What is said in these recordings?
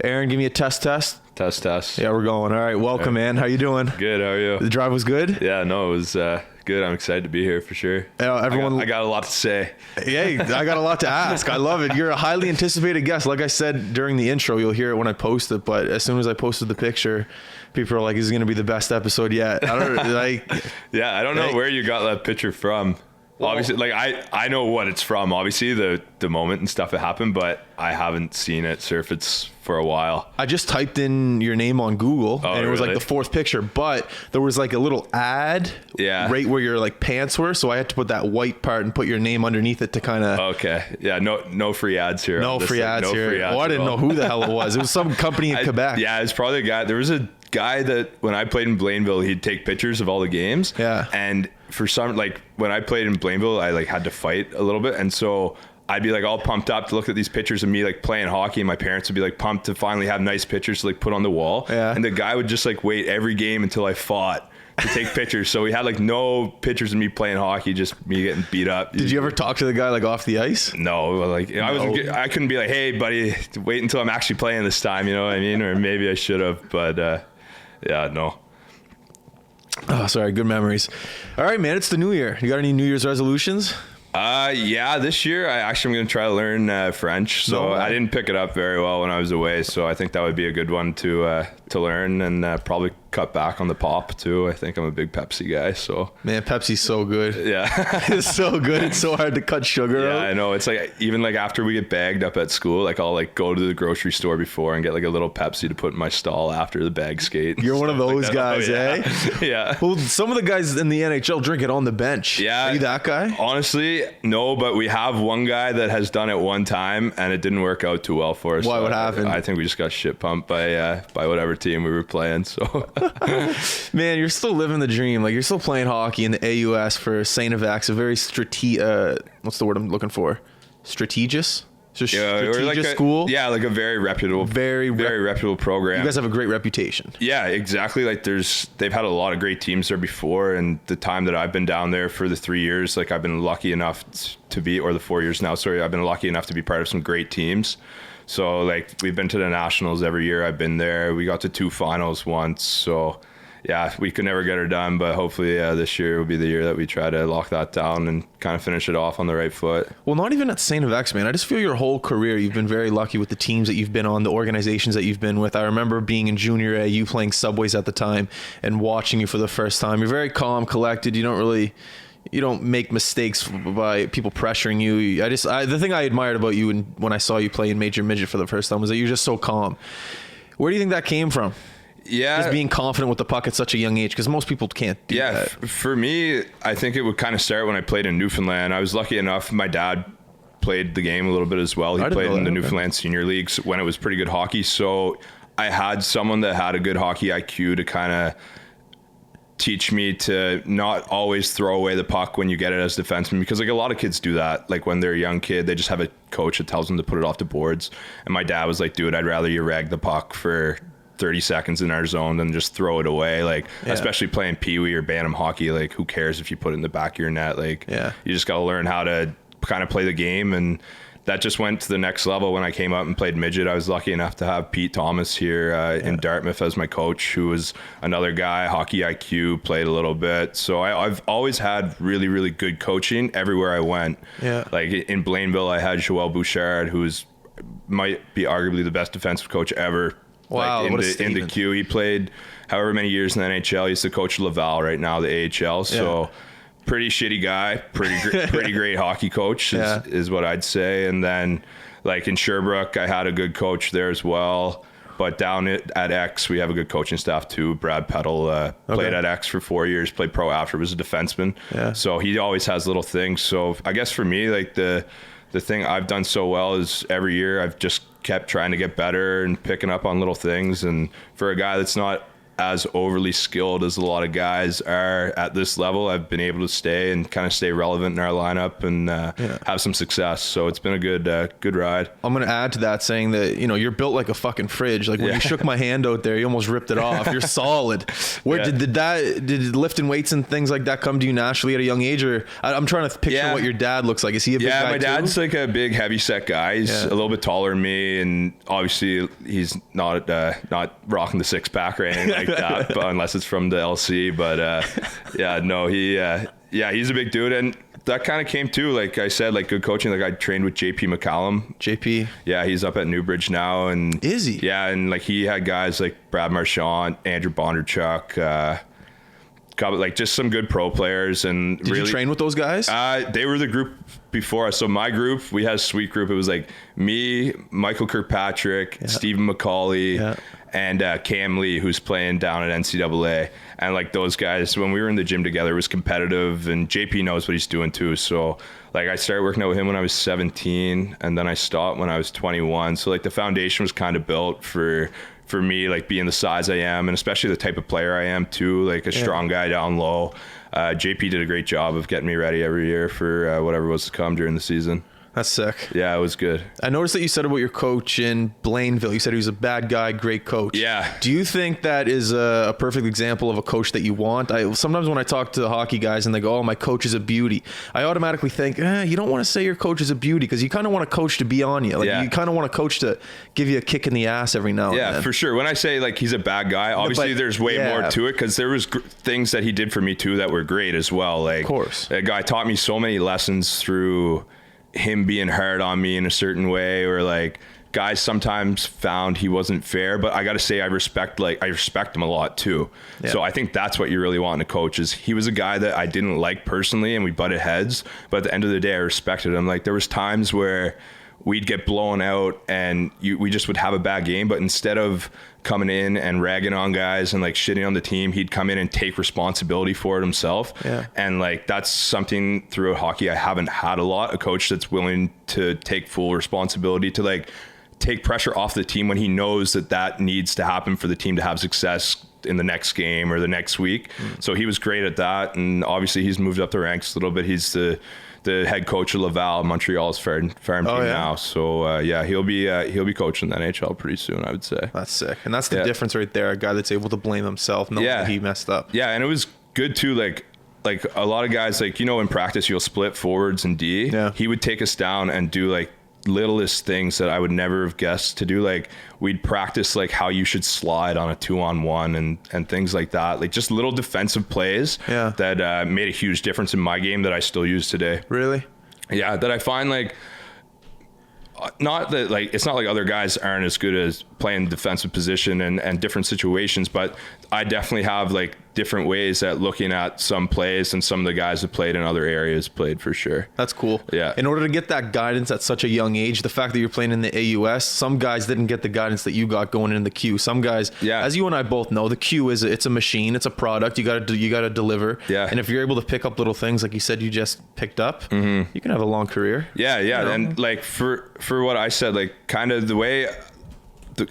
Aaron, give me a test. Test. Yeah, we're going. All right, welcome, man. How you doing? Good, how are you? The drive was good? Yeah, no, it was good. I'm excited to be here for sure. Everyone, I got a lot to say. Hey, I got a lot to ask. I love it. You're a highly anticipated guest. Like I said during the intro, you'll hear it when I post it, but as soon as I posted the picture, people are like, "This is going to be the best episode yet." I don't like. Yeah, I don't know where you got that picture from. Well, obviously, like I know what it's from, obviously the moment and stuff that happened, but I haven't seen it surface for a while. I just typed in your name on Google and it was like the fourth picture, but there was like a little ad right where your like pants were, so I had to put that white part and put your name underneath it to kind of. Okay, yeah, no free ads here. No free ads here. Oh, I didn't know who the hell it was. It was some company in Quebec. Yeah, it's probably a guy. There was a guy that when I played in Blainville, he'd take pictures of all the games. Yeah. And for some, like when I played in Blainville, I like had to fight a little bit, and so I'd be like all pumped up to look at these pictures of me like playing hockey, and my parents would be like pumped to finally have nice pictures to like put on the wall. Yeah. And the guy would just like wait every game until I fought to take pictures. So we had like no pictures of me playing hockey, just me getting beat up. Did you ever talk to the guy like off the ice? No, like I couldn't be like, "Hey buddy, wait until I'm actually playing this time," you know what I mean? Or maybe I should have, but yeah, no. Oh, sorry. Good memories. All right, man. It's the new year. You got any New Year's resolutions? Yeah, this year I'm going to try to learn French. So I didn't pick it up very well when I was away. So I think that would be a good one to learn, and probably cut back on the pop too. I think I'm a big Pepsi guy. So man, Pepsi's so good. Yeah, it's so good. It's so hard to cut sugar out. Yeah, I know. It's like even like after we get bagged up at school, like I'll like go to the grocery store before and get like a little Pepsi to put in my stall after the bag skate. You're one of those like guys, eh? Yeah. Well, some of the guys in the NHL drink it on the bench. Yeah. Are you that guy? Honestly, no, but we have one guy that has done it one time and it didn't work out too well for us. Why? What happened? I think we just got shit pumped by whatever team we were playing. So man, you're still living the dream. Like you're still playing hockey in the AUS for St. Evax, a very what's the word I'm looking for? Strategist? Strategic school? Yeah, like a very reputable program. You guys have a great reputation. Yeah, exactly. Like they've had a lot of great teams there before, and the time that I've been down there for the 3 years, like I've been lucky enough to be, or the 4 years now, sorry, I've been lucky enough to be part of some great teams. So like we've been to the Nationals every year I've been there. We got to 2 finals once. So yeah, we could never get her done, but hopefully this year will be the year that we try to lock that down and kind of finish it off on the right foot. Well, not even at St. Evax, man. I just feel your whole career, you've been very lucky with the teams that you've been on, the organizations that you've been with. I remember being in junior A, you playing Subways at the time and watching you for the first time. You're very calm, collected. You don't make mistakes by people pressuring you. The thing I admired about you when I saw you play in Major Midget for the first time was that you're just so calm. Where do you think that came from? Yeah, just being confident with the puck at such a young age, because most people can't do that. For me, I think it would kind of start when I played in Newfoundland. I was lucky enough, my dad played the game a little bit as well. He played in the Newfoundland senior leagues when it was pretty good hockey. So I had someone that had a good hockey IQ to kind of teach me to not always throw away the puck when you get it as defenseman, because like a lot of kids do that. Like when they're a young kid, they just have a coach that tells them to put it off the boards. And my dad was like, dude, I'd rather you rag the puck for 30 seconds in our zone than just throw it away. Like especially playing peewee or bantam hockey, like who cares if you put it in the back of your net? Like you just got to learn how to kind of play the game. And that just went to the next level when I came up and played midget. I was lucky enough to have Pete Thomas here in Dartmouth as my coach, who was another guy, hockey IQ, played a little bit. So I've always had really, really good coaching everywhere I went. Yeah. Like in Blainville, I had Joël Bouchard, who might be arguably the best defensive coach ever. Wow, like in the queue. He played however many years in the NHL. He's the coach of Laval right now, the AHL. So pretty shitty guy, pretty great hockey coach is what I'd say. And then like in Sherbrooke, I had a good coach there as well. But down at X, we have a good coaching staff too. Brad Peddle played at X for 4 years, played pro after, was a defenseman. Yeah. So he always has little things. So I guess for me, like the thing I've done so well is every year I've just kept trying to get better and picking up on little things. And for a guy that's not as overly skilled as a lot of guys are at this level. I've been able to stay and kind of stay relevant in our lineup and have some success. So it's been a good ride. I'm going to add to that saying that, you're built like a fucking fridge. Like when you shook my hand out there, you almost ripped it off. You're solid. Where did lifting weights and things like that come to you naturally at a young age? Or I'm trying to picture what your dad looks like. Is he a big guy my dad's too? like a big heavy set guy. He's a little bit taller than me, and obviously he's not rocking the six pack or anything like that, but unless it's from the LC. But he's a big dude, and that kind of came too. Like I said, like good coaching. Like I trained with JP McCallum. JP, yeah, he's up at Newbridge now, and is he? Yeah, and like he had guys like Brad Marchand, Andrew Bondarchuk. Like just some good pro players. And did you train with those guys? They were the group before us. So my group, we had a sweet group. It was like me, Michael Kirkpatrick, Stephen McCauley, and Cam Lee, who's playing down at NCAA. And like those guys, when we were in the gym together, it was competitive, and JP knows what he's doing too. So like I started working out with him when I was 17, and then I stopped when I was 21. So like the foundation was kind of built for me, like being the size I am, and especially the type of player I am too, like a strong guy down low. JP did a great job of getting me ready every year for whatever was to come during the season. That's sick. Yeah, it was good. I noticed that you said about your coach in Blainville. You said he was a bad guy, great coach. Yeah. Do you think that is a perfect example of a coach that you want? Sometimes when I talk to hockey guys and they go, "Oh, my coach is a beauty," I automatically think, you don't want to say your coach is a beauty, because you kind of want a coach to be on you. Like you kind of want a coach to give you a kick in the ass every now and then. Yeah, for sure. When I say like he's a bad guy, obviously there's way more to it, because there was things that he did for me too that were great as well. Like, of course, that guy taught me so many lessons through him being hard on me in a certain way, or like guys sometimes found he wasn't fair, but I got to say I respect him a lot too. Yeah. So I think that's what you really want in a coach. Is he was a guy that I didn't like personally, and we butted heads, but at the end of the day I respected him. Like there was times where we'd get blown out and we just would have a bad game, but instead of coming in and ragging on guys and like shitting on the team, he'd come in and take responsibility for it himself. Yeah. And like that's something throughout hockey I haven't had a lot. A coach that's willing to take full responsibility, to like take pressure off the team when he knows that needs to happen for the team to have success in the next game or the next week. So he was great at that, and obviously he's moved up the ranks a little bit. He's the head coach of Laval, Montreal's farm team now. So he'll be coaching the NHL pretty soon, I would say. That's sick. And that's the difference right there. A guy that's able to blame himself, knowing that he messed up. Yeah, and it was good too. Like a lot of guys, like, in practice you'll split forwards and D. Yeah. He would take us down and do like littlest things that I would never have guessed to do. Like we'd practice like how you should slide on a 2-on-1 and things like that. Like just little defensive plays that made a huge difference in my game that I still use today. Really? Yeah, that I find like, not that like it's not like other guys aren't as good as playing defensive position and different situations, but I definitely have like different ways at looking at some plays than some of the guys that played in other areas played, for sure. That's cool. Yeah. In order to get that guidance at such a young age, the fact that you're playing in the AUS, some guys didn't get the guidance that you got going in the Q. Some guys, as you and I both know, the Q it's a machine, it's a product. You got to deliver. Yeah. And if you're able to pick up little things like you said you just picked up, you can have a long career. Yeah. And like for what I said, like kind of the way,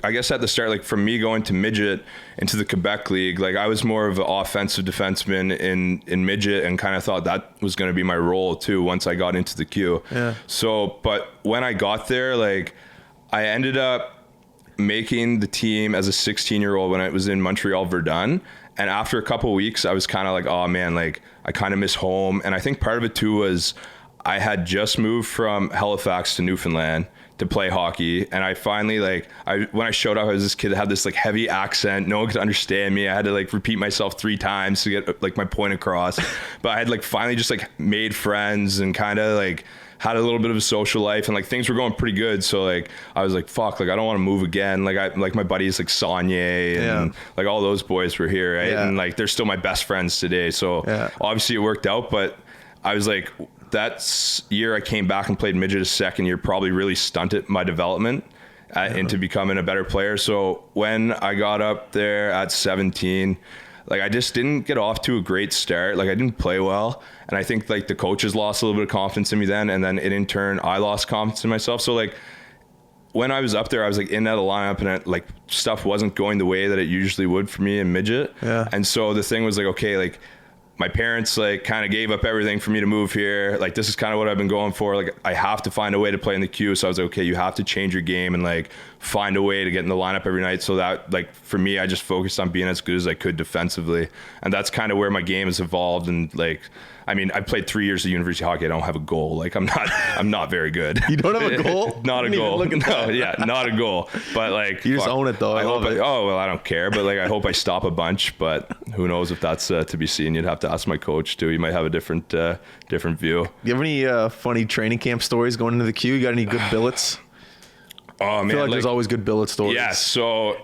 I guess at the start, like from me going to midget into the Quebec League, like I was more of an offensive defenseman in midget, and kind of thought that was going to be my role too once I got into the Q. Yeah. So, but when I got there, like I ended up making the team as a 16-year-old when I was in Montreal Verdun. And after a couple of weeks, I was kind of like, oh man, like I kind of miss home. And I think part of it too was I had just moved from Halifax to Newfoundland to play hockey, and I finally when I showed up, I was this kid that had this like heavy accent. No one could understand me. I had to like repeat myself 3 times to get like my point across. But I had like finally just like made friends and kind of like had a little bit of a social life, and like things were going pretty good. So like I was like, fuck, like I don't want to move again. Like my buddies like Saunier and like all those boys were here, right? And like they're still my best friends today. So obviously it worked out, but I was like, that year I came back and played midget a second year, probably really stunted my development into becoming a better player. So when I got up there at 17, like I just didn't get off to a great start. Like I didn't play well. And I think like the coaches lost a little bit of confidence in me then. And then in turn, I lost confidence in myself. So like when I was up there, I was like in that lineup, and like stuff wasn't going the way that it usually would for me in midget. Yeah. And so the thing was like, okay, like my parents like kind of gave up everything for me to move here. Like, this is kind of what I've been going for. Like, I have to find a way to play in the queue. So I was like, okay, you have to change your game and like find a way to get in the lineup every night. So that, like, for me, I just focused on being as good as I could defensively. And that's kind of where my game has evolved. And like, I mean, I played 3 years of university hockey. I don't have a goal. Like, I'm not very good. You don't have a goal? Not a goal. Look at that. Yeah, not a goal. But like, you just own it though. I love it. Oh, well, I don't care. But like, I hope I stop a bunch, but who knows if that's to be seen. You'd have to ask my coach too. He might have a different view. Do you have any funny training camp stories going into the queue? You got any good billets? Oh man, I feel like there's always good billet stories. Yeah, so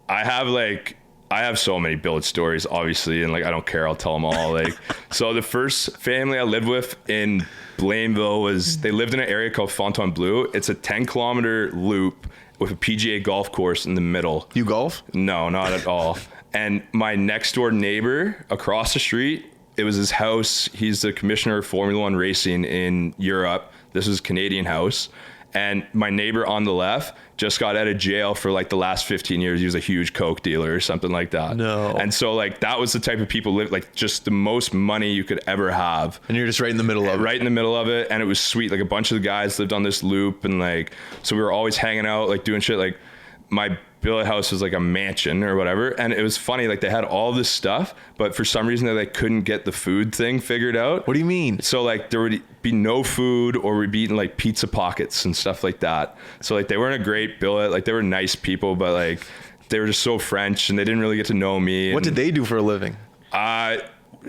I have so many billet stories, obviously, and like, I don't care. I'll tell them all. Like, so the first family I lived with in Blainville they lived in an area called Fontainebleau. It's a 10-kilometer loop with a PGA golf course in the middle. You golf? No, not at all. And my next door neighbor across the street, it was his house. He's the commissioner of Formula One racing in Europe. This is Canadian house. And my neighbor on the left just got out of jail for like the last 15 years. He was a huge coke dealer or something like that. No. And so like, that was the type of people live, like just the most money you could ever have. And you're just right in the middle of it. Right in the middle of it. And it was sweet. Like, a bunch of the guys lived on this loop, and like, so we were always hanging out, like doing shit. Like, my billet house was like a mansion or whatever. And it was funny. Like, they had all this stuff, but for some reason they like couldn't get the food thing figured out. What do you mean? So like, there would be no food, or we'd be eating like pizza pockets and stuff like that. So like, they weren't a great billet. Like, they were nice people, but like, they were just so French, and they didn't really get to know me. What did they do for a living?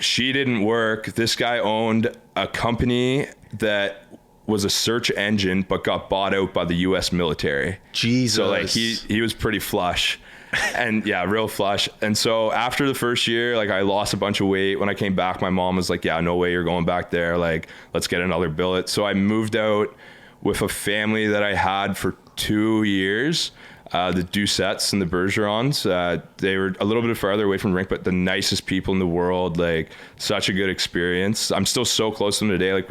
She didn't work. This guy owned a company that was a search engine, but got bought out by the U.S. military. Jesus. So like, he was pretty flush. And yeah, real flush. And so after the first year, like, I lost a bunch of weight. When I came back, my mom was like, yeah, no way you're going back there. Like, let's get another billet. So I moved out with a family that I had for 2 years. The Doucettes and the Bergerons, they were a little bit farther away from the rink, but the nicest people in the world. Like, such a good experience. I'm still so close to them today. Like,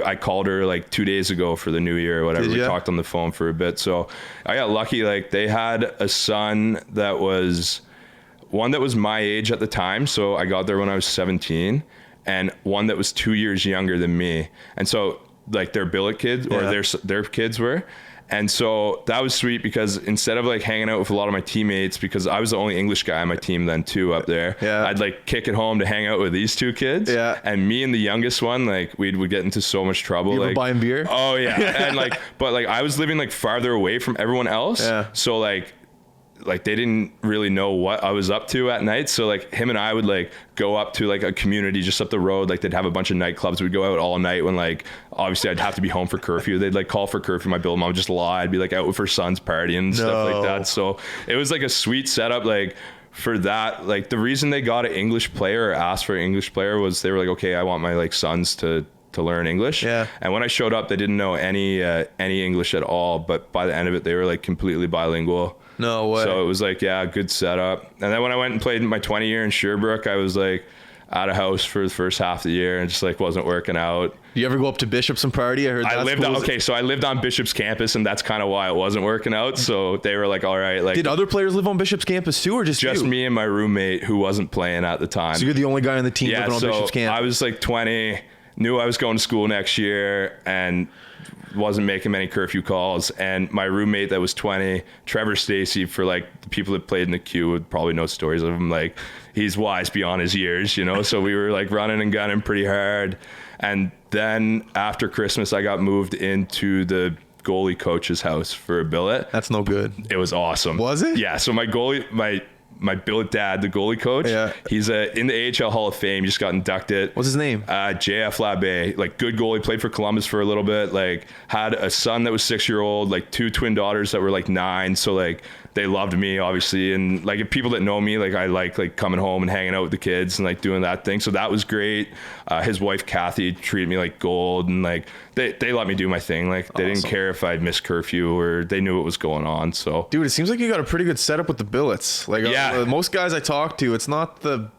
I called her like 2 days ago for the new year or whatever. We talked on the phone for a bit. So I got lucky. Like, they had a son that was my age at the time. So I got there when I was 17, and one that was 2 years younger than me. And so like, their billet kids, or their kids were. And so that was sweet, because instead of like hanging out with a lot of my teammates, because I was the only English guy on my team then too up there, I'd like kick it home to hang out with these two kids. Yeah. And me and the youngest one, like, we would get into so much trouble. You like, ever buying beer? Oh yeah. And like, but like, I was living like farther away from everyone else. Yeah. So like they didn't really know what I was up to at night. So like, him and I would like go up to like a community just up the road. Like, they'd have a bunch of nightclubs. We'd go out all night when like, obviously I'd have to be home for curfew. They'd like call for curfew. My billet mom would just lie. I'd be like out with her son's party and stuff like that. So it was like a sweet setup. Like, for that, like, the reason they got an English player or asked for an English player was they were like, okay, I want my like sons to learn English. Yeah. And when I showed up, they didn't know any English at all. But by the end of it, they were like completely bilingual. No way. So it was like, yeah, good setup. And then when I went and played my 20 year in Sherbrooke, I was like out of house for the first half of the year and just like wasn't working out. You ever go up to Bishop's and party? I heard so I lived on Bishop's campus, and that's kind of why it wasn't working out. So they were like, all right. Like, did other players live on Bishop's campus too, or just you? Me and my roommate who wasn't playing at the time. So you're the only guy on the team living on Bishop's campus? I was like 20, knew I was going to school next year, and wasn't making many curfew calls. And my roommate that was 20, Trevor Stacey, for like the people that played in the queue would probably know stories of him. Like, he's wise beyond his years, you know? So we were like running and gunning pretty hard. And then after Christmas, I got moved into the goalie coach's house for a billet. That's no good. It was awesome. Was it? Yeah. So my billet dad, the goalie coach, he's in the AHL Hall of Fame. He just got inducted. What's his name? JF Labbé. Like, good goalie, played for Columbus for a little bit. Like, had a son that was 6-year-old, like 2 twin daughters that were like 9. So like, they loved me, obviously. And like, if people that know me, like, I like coming home and hanging out with the kids and like doing that thing. So that was great. His wife Kathy treated me like gold, and like they let me do my thing. Like, they didn't care if I'd missed curfew, or they knew what was going on. So dude, it seems like you got a pretty good setup with the billets. Like, most guys I talk to, it's not the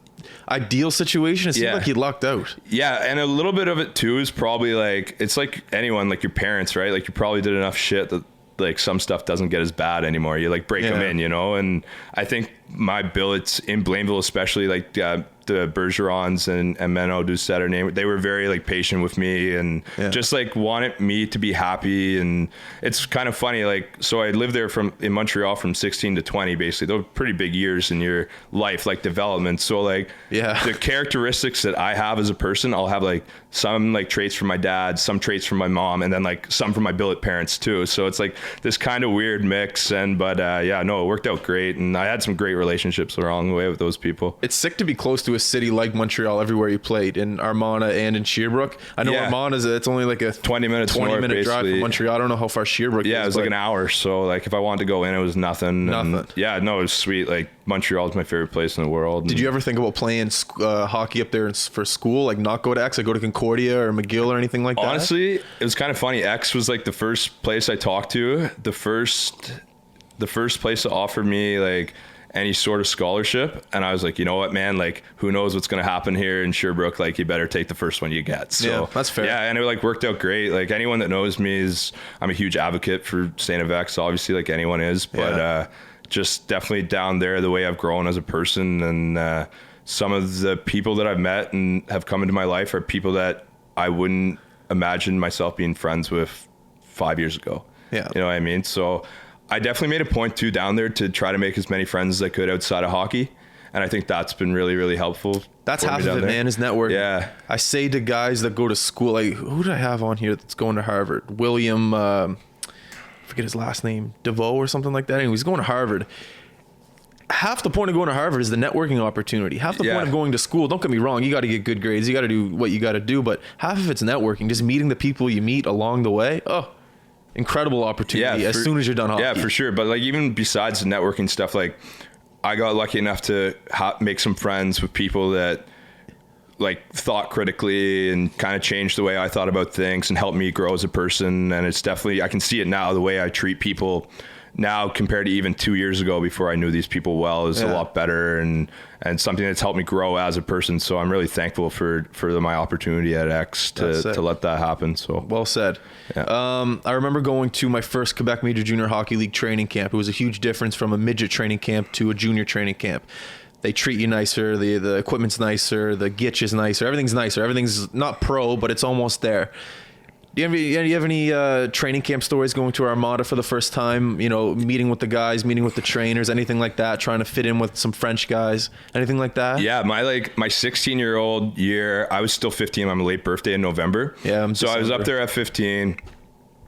ideal situation. It seems like you lucked out. Yeah, and a little bit of it too is probably like, it's like anyone, like your parents, right? Like, you probably did enough shit that like some stuff doesn't get as bad anymore. You like break them in, you know? And I think my billets in Blainville, especially like the Bergerons and Menno Doucette name, they were very like patient with me and just like wanted me to be happy. And it's kind of funny, like, so I lived there in Montreal from 16 to 20, basically. Those were pretty big years in your life, like development. So like the characteristics that I have as a person, I'll have like some like traits from my dad, some traits from my mom, and then like some from my billet parents too. So it's like this kind of weird mix. But it worked out great. And I had some great relationships along the way with those people. It's sick to be close to a city like Montreal everywhere you played, in Armana and in Sherbrooke. I know Armana's it's only like a 20 minute drive from Montreal. I don't know how far Sherbrooke is. Yeah, it was like an hour. So like if I wanted to go in, it was nothing. And it was sweet. Like Montreal is my favorite place in the world. Did you ever think about playing hockey up there for school? Like not go to X, like go to Concordia or McGill or anything like that? Honestly, it was kind of funny. X was like the first place I talked to. The first place that offered me like any sort of scholarship, and I was like, you know what, man, like who knows what's going to happen here in Sherbrooke, like you better take the first one you get. So that's fair. And it like worked out great. Like anyone that knows me I'm a huge advocate for St. X, obviously, like anyone is, but just definitely down there, the way I've grown as a person, and some of the people that I've met and have come into my life are people that I wouldn't imagine myself being friends with 5 years ago. You know what I mean? So I definitely made a point too down there to try to make as many friends as I could outside of hockey. And I think that's been really, really helpul. That's half of it, man, is networking. Yeah. I say to guys that go to school, like, who did I have on here that's going to Harvard? William, forget his last name, DeVoe or something like that. Anyway, he's going to Harvard. Half the point of going to Harvard is the networking opportunity. Half the point of going to school, don't get me wrong, you got to get good grades, you got to do what you got to do, but half of it's networking, just meeting the people you meet along the way. Incredible opportunity as soon as you're done hockey. Yeah, for sure. But like even besides the networking stuff, like I got lucky enough to make some friends with people that like thought critically and kind of changed the way I thought about things and helped me grow as a person. And it's definitely, I can see it now, the way I treat people now compared to even 2 years ago before I knew these people well is a lot better and something that's helped me grow as a person. So I'm really thankful for my opportunity at X to let that happen. So well said. I remember going to my first Quebec Major Junior Hockey League training camp. It was a huge difference from a midget training camp to a junior training camp. They treat you nicer, the equipment's nicer, the gitch is nicer, everything's nicer. Everything's not pro, but it's almost there. Do you have any training camp stories going to Armada for the first time, you know, meeting with the guys, meeting with the trainers, anything like that, trying to fit in with some French guys, anything like that? Yeah, my 16-year-old year, I was still 15. I'm a late birthday in November. Yeah, so I was up there at 15,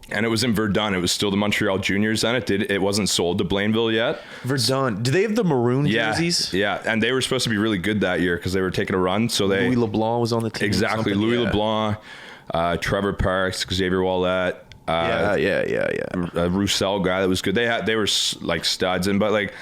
and it was in Verdun. It was still the Montreal Juniors then. It wasn't sold to Blainville yet. Verdun. Do they have the maroon jerseys? Yeah, and they were supposed to be really good that year because they were taking a run. So Louis LeBlanc was on the team. Exactly, Louis LeBlanc. Trevor Parks, Xavier Wallet, a Roussel guy that was good. They were like studs, but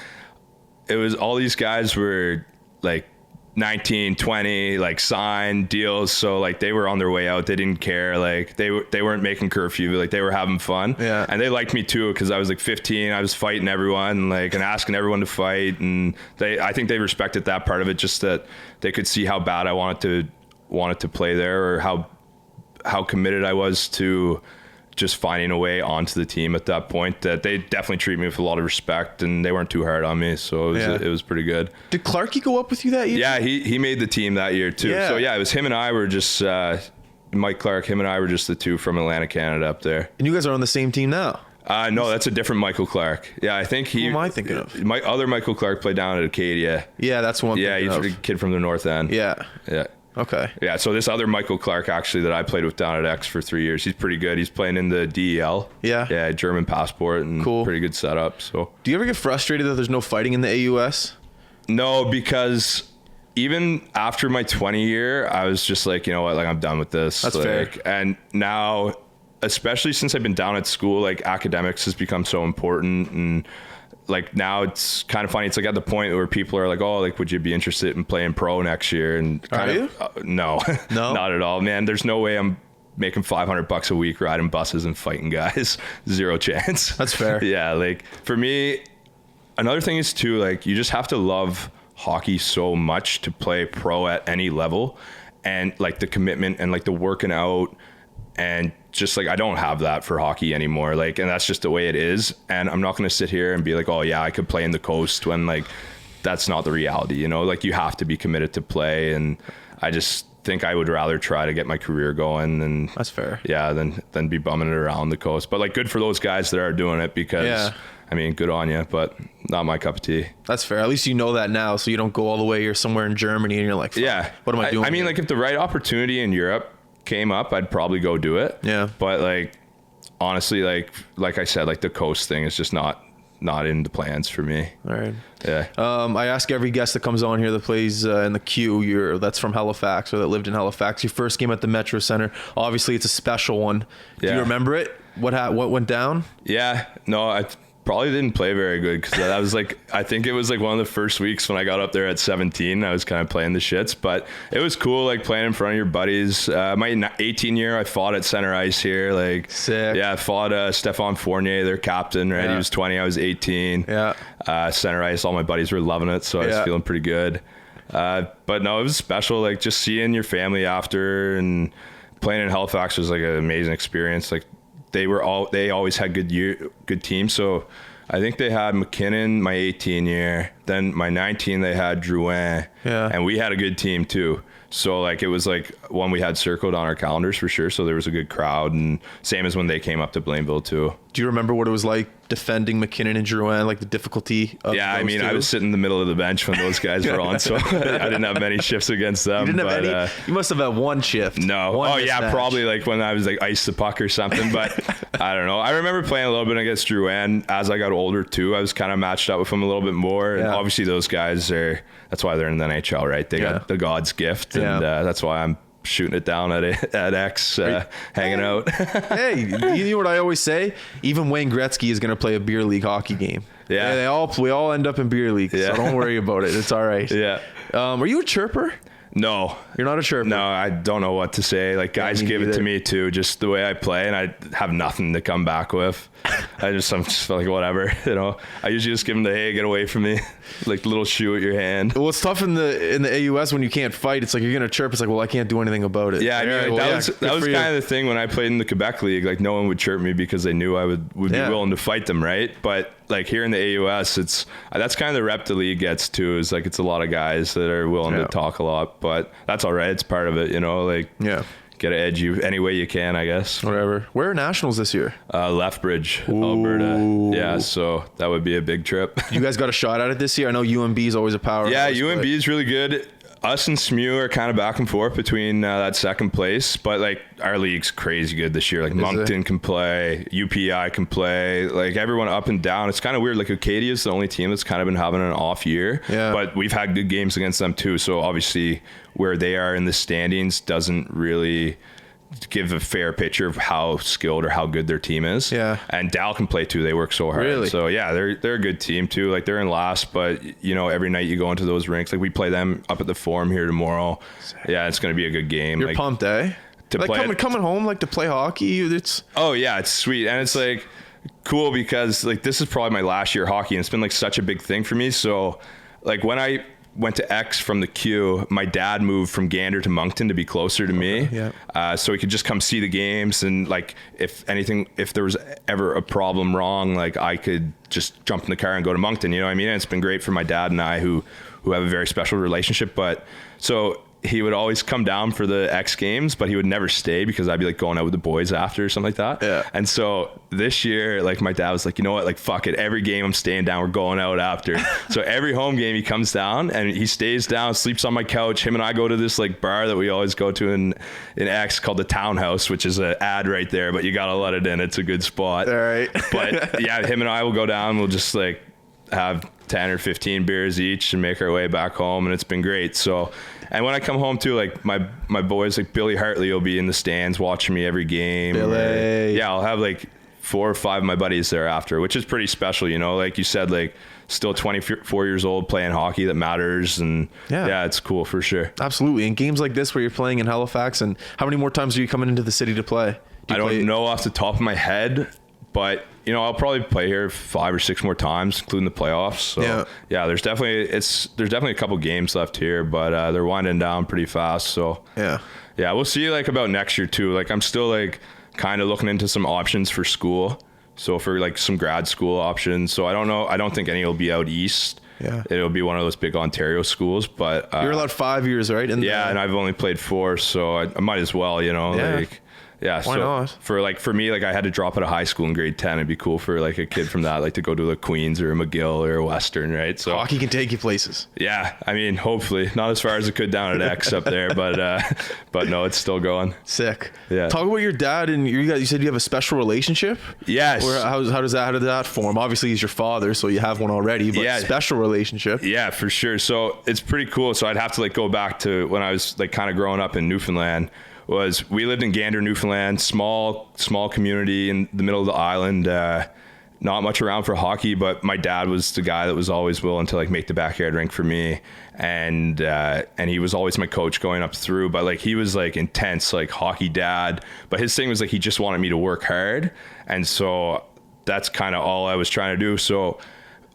it was all these guys were like 19, 20, like signed deals. So like they were on their way out. They didn't care. Like they weren't making curfew. Like they were having fun. Yeah. And they liked me too because I was like 15. I was fighting everyone and asking everyone to fight. And I think they respected that part of it. Just that they could see how bad I wanted to play there, or how committed I was to just finding a way onto the team at that point, that they definitely treat me with a lot of respect and they weren't too hard on me. So it was pretty good. Did Clarkey go up with you that year? Yeah, he made the team that year too. Yeah. So yeah, it was him and I were just, Mike Clark, him and I were just the two from Atlantic, Canada up there. And you guys are on the same team now? No, that's a different Michael Clark. Yeah, I think Who am I thinking of? My other Michael Clark played down at Acadia. Yeah, that's one. Yeah, he's a kid from the North End. Yeah. Yeah. Okay. Yeah, so this other Michael Clark, actually, that I played with down at X for 3 years, he's pretty good. He's playing in the DEL. Yeah. Yeah, German passport and cool. Pretty good setup. So, do you ever get frustrated that there's no fighting in the AUS? No, because even after my 20 year, I was just like, you know what, I'm done with this. That's fair. And now, especially since I've been down at school, academics has become so important, and now it's kind of funny. It's at the point where people are like, oh, would you be interested in playing pro next year? And no, not at all, man. There's no way I'm making $500 a week riding buses and fighting guys. Zero chance. That's fair. Yeah. For me, another thing is too, you just have to love hockey so much to play pro at any level. And the commitment and the working out and just like I don't have that for hockey anymore. Like, and that's just the way it is. And I'm not going to sit here and be like, oh yeah, I could play in the coast, when like that's not the reality, you know. Like, you have to be committed to play, and I just think I would rather try to get my career going, and that's fair. Yeah, than be bumming it around the coast. But like, good for those guys that are doing it, because I mean, good on you, but not my cup of tea. That's fair. At least you know that now, so you don't go all the way. You're somewhere in Germany and you're like, yeah, what am I doing? I mean, like, if the right opportunity in Europe came up, I'd probably go do it. Yeah. But like, honestly, like I said, like, the coast thing is just not in the plans for me. All right. Yeah. I ask every guest that comes on here that plays in the queue, that's from Halifax or that lived in Halifax. Your first game at the Metro Center. Obviously, it's a special one. Do you remember it? What went down? Yeah. No, I probably didn't play very good, because that was like, I think it was like one of the first weeks when I got up there at 17. I was kind of playing the shits, but it was cool, like, playing in front of your buddies. My 18 year, I fought at center ice here. Like, sick. Yeah, I fought Stéphane Fournier, their captain, right? Yeah. He was 20, I was 18. Yeah. Center ice, all my buddies were loving it, so I was feeling pretty good. But no, it was special, like, just seeing your family after, and playing in Halifax was like an amazing experience. Like, they always had good teams. So I think they had McKinnon my 18 year. Then my 19, they had Drouin. Yeah. And we had a good team too. So like, it was like one we had circled on our calendars for sure. So there was a good crowd, and same as when they came up to Blainville too. Do you remember what it was like defending McKinnon and Drouin, like the difficulty of I mean, two? I was sitting in the middle of the bench when those guys were on, so I didn't have many shifts against them. You didn't have any? You must have had one shift. No. Mismatch. Probably like when I was like ice the puck or something, but I don't know. I remember playing a little bit against Drouin as I got older too. I was kind of matched up with him a little bit more, and obviously those guys that's why they're in the NHL, right? They got the God's gift, and that's why I'm shooting it down at X, hanging out. Hey, you know what I always say? Even Wayne Gretzky is going to play a beer league hockey game. Yeah. We all end up in beer league, so don't worry about it. It's all right. Yeah. Are you a chirper? No. You're not a chirper? No, I don't know what to say. Like, guys give it to me too, just the way I play, and I have nothing to come back with. I'm just like, whatever, you know. I usually just give them the, hey, get away from me, like the little shoe at your hand. Well, it's tough in the AUS when you can't fight. It's like, you're gonna chirp. It's like, well, I can't do anything about it. Yeah, I mean, that was kind of the thing when I played in the Quebec League. Like, no one would chirp me because they knew I would be willing to fight them, right? But like, here in the AUS, that's kind of the rep the league gets too. Is like, it's a lot of guys that are willing to talk a lot, but that's all right. It's part of it, you know. Like, get to edge you any way you can, I guess. Whatever. Where are nationals this year? Lethbridge, Alberta. Yeah, so that would be a big trip. You guys got a shot at it this year? I know UMB is always a powerhouse. Yeah, UMB is really good. Us and SMU are kind of back and forth between that second place, but like, our league's crazy good this year. Like, Moncton can play, UPI can play, like everyone up and down. It's kind of weird. Like, Acadia's the only team that's kind of been having an off year, but we've had good games against them too. So obviously, where they are in the standings doesn't really give a fair picture of how skilled or how good their team is. Yeah. And Dal can play too. They work so hard. Really? So yeah, they're a good team too. Like, they're in last, but you know, every night you go into those rinks, like we play them up at the Forum here tomorrow. Yeah, it's going to be a good game. You're like, pumped, eh? To like play coming home, like to play hockey. It's it's sweet. And it's like cool because like this is probably my last year hockey and it's been like such a big thing for me. So like when I went to X from the Q, my dad moved from Gander to Moncton to be closer to me. So he could just come see the games, and like if there was ever a problem wrong, like I could just jump in the car and go to Moncton, you know what I mean? And it's been great for my dad and I who have a very special relationship. But so he would always come down for the X games, but he would never stay because I'd be like going out with the boys after or something like that. Yeah. And so this year, like my dad was like, you know what, like fuck it, every game I'm staying down, we're going out after. So every home game he comes down and he stays down, sleeps on my couch. Him and I go to this like bar that we always go to in X called the Townhouse, which is an ad right there, but you gotta let it in. It's a good spot. All right. But yeah, him and I will go down. We'll just like have 10 or 15 beers each and make our way back home, and it's been great. So, and when I come home too, like my boys, like Billy Hartley will be in the stands watching me every game. Billy. I'll have like 4 or 5 of my buddies there after, which is pretty special, you know, like you said, like still 24 years old playing hockey that matters. And yeah, it's cool for sure. Absolutely. And games like this where you're playing in Halifax, and how many more times are you coming into the city to play? I don't know off the top of my head, but you know, I'll probably play here 5 or 6 more times, including the playoffs. So yeah, there's definitely a couple games left here, but they're winding down pretty fast. So yeah, we'll see like about next year too. Like I'm still like kind of looking into some options for school. So for like some grad school options. So I don't know. I don't think any will be out east. Yeah. It'll be one of those big Ontario schools, but you're allowed 5 years, right? And I've only played 4, so I might as well, like. Yeah, why not? For me, like I had to drop out of high school in grade 10. It'd be cool for like a kid from that, like to go to a Queens or a McGill or a Western, right? So hockey can take you places. Yeah, I mean, hopefully not as far as it could down at X up there, but no, it's still going. Sick. Yeah. Talk about your dad and you guys. You said you have a special relationship. Yes. How did that form? Obviously, he's your father, so you have one already. But special relationship. Yeah, for sure. So it's pretty cool. So I'd have to like go back to when I was like kind of growing up in Newfoundland. We lived in Gander, Newfoundland, small community in the middle of the island. Not much around for hockey, but my dad was the guy that was always willing to like make the backyard rink for me, and he was always my coach going up through. But like he was like intense, like hockey dad. But his thing was like he just wanted me to work hard, and so that's kind of all I was trying to do. So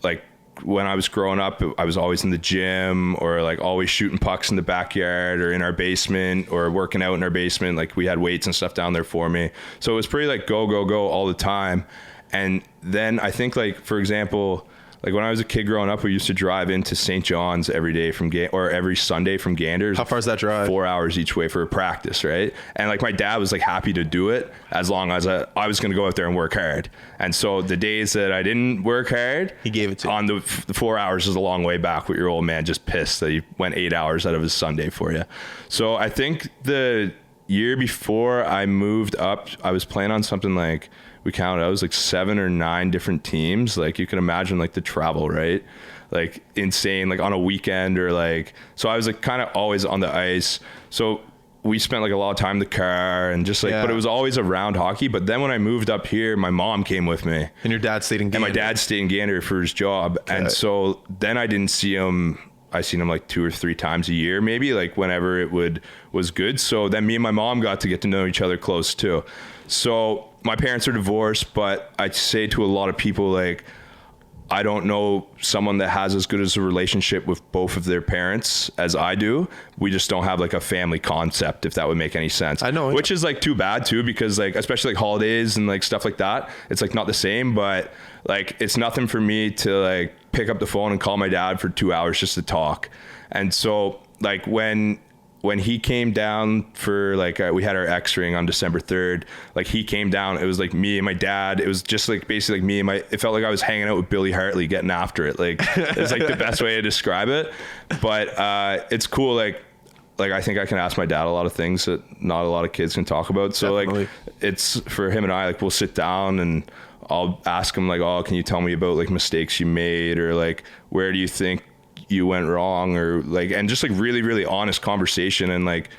like when I was growing up, I was always in the gym or like always shooting pucks in the backyard or in our basement or working out in our basement. Like we had weights and stuff down there for me. So it was pretty like go all the time. And then I think like, for example, like when I was a kid growing up, we used to drive into St. John's every day or every Sunday from Ganders. How far is that drive? 4 hours each way for a practice, right? And like my dad was like happy to do it as long as I was going to go out there and work hard. And so the days that I didn't work hard, he gave it to you. On the 4 hours is a long way back with your old man just pissed that he went 8 hours out of his Sunday for you. So I think the year before I moved up, I was playing on something like, we counted, I was like 7 or 9 different teams. Like you can imagine like the travel, right? Like insane, like on a weekend or like, so I was like kind of always on the ice. So we spent like a lot of time in the car and just like, but it was always around hockey. But then when I moved up here, my mom came with me. And your dad stayed in Gander. And my dad stayed in Gander for his job. Okay. And so then I didn't see him. I seen him like 2 or 3 times a year, maybe like whenever it was good. So then me and my mom got to get to know each other close too. So my parents are divorced, but I say to a lot of people, like, I don't know someone that has as good as a relationship with both of their parents as I do. We just don't have like a family concept, if that would make any sense. I know. Which is like too bad too, because like, especially like holidays and like stuff like that, it's like not the same, but like, it's nothing for me to like pick up the phone and call my dad for 2 hours just to talk. And so like when he came down for like, we had our X ring on December 3rd, like he came down, it was like me and my dad. It was just like basically like me and it felt like I was hanging out with Billy Hartley getting after it. Like it's like the best way to describe it. But it's cool. Like I think I can ask my dad a lot of things that not a lot of kids can talk about. So Definitely. Like it's for him and I, like we'll sit down and I'll ask him like, oh, can you tell me about like mistakes you made or like, where do you think you went wrong or like, and just like really, really honest conversation. And like,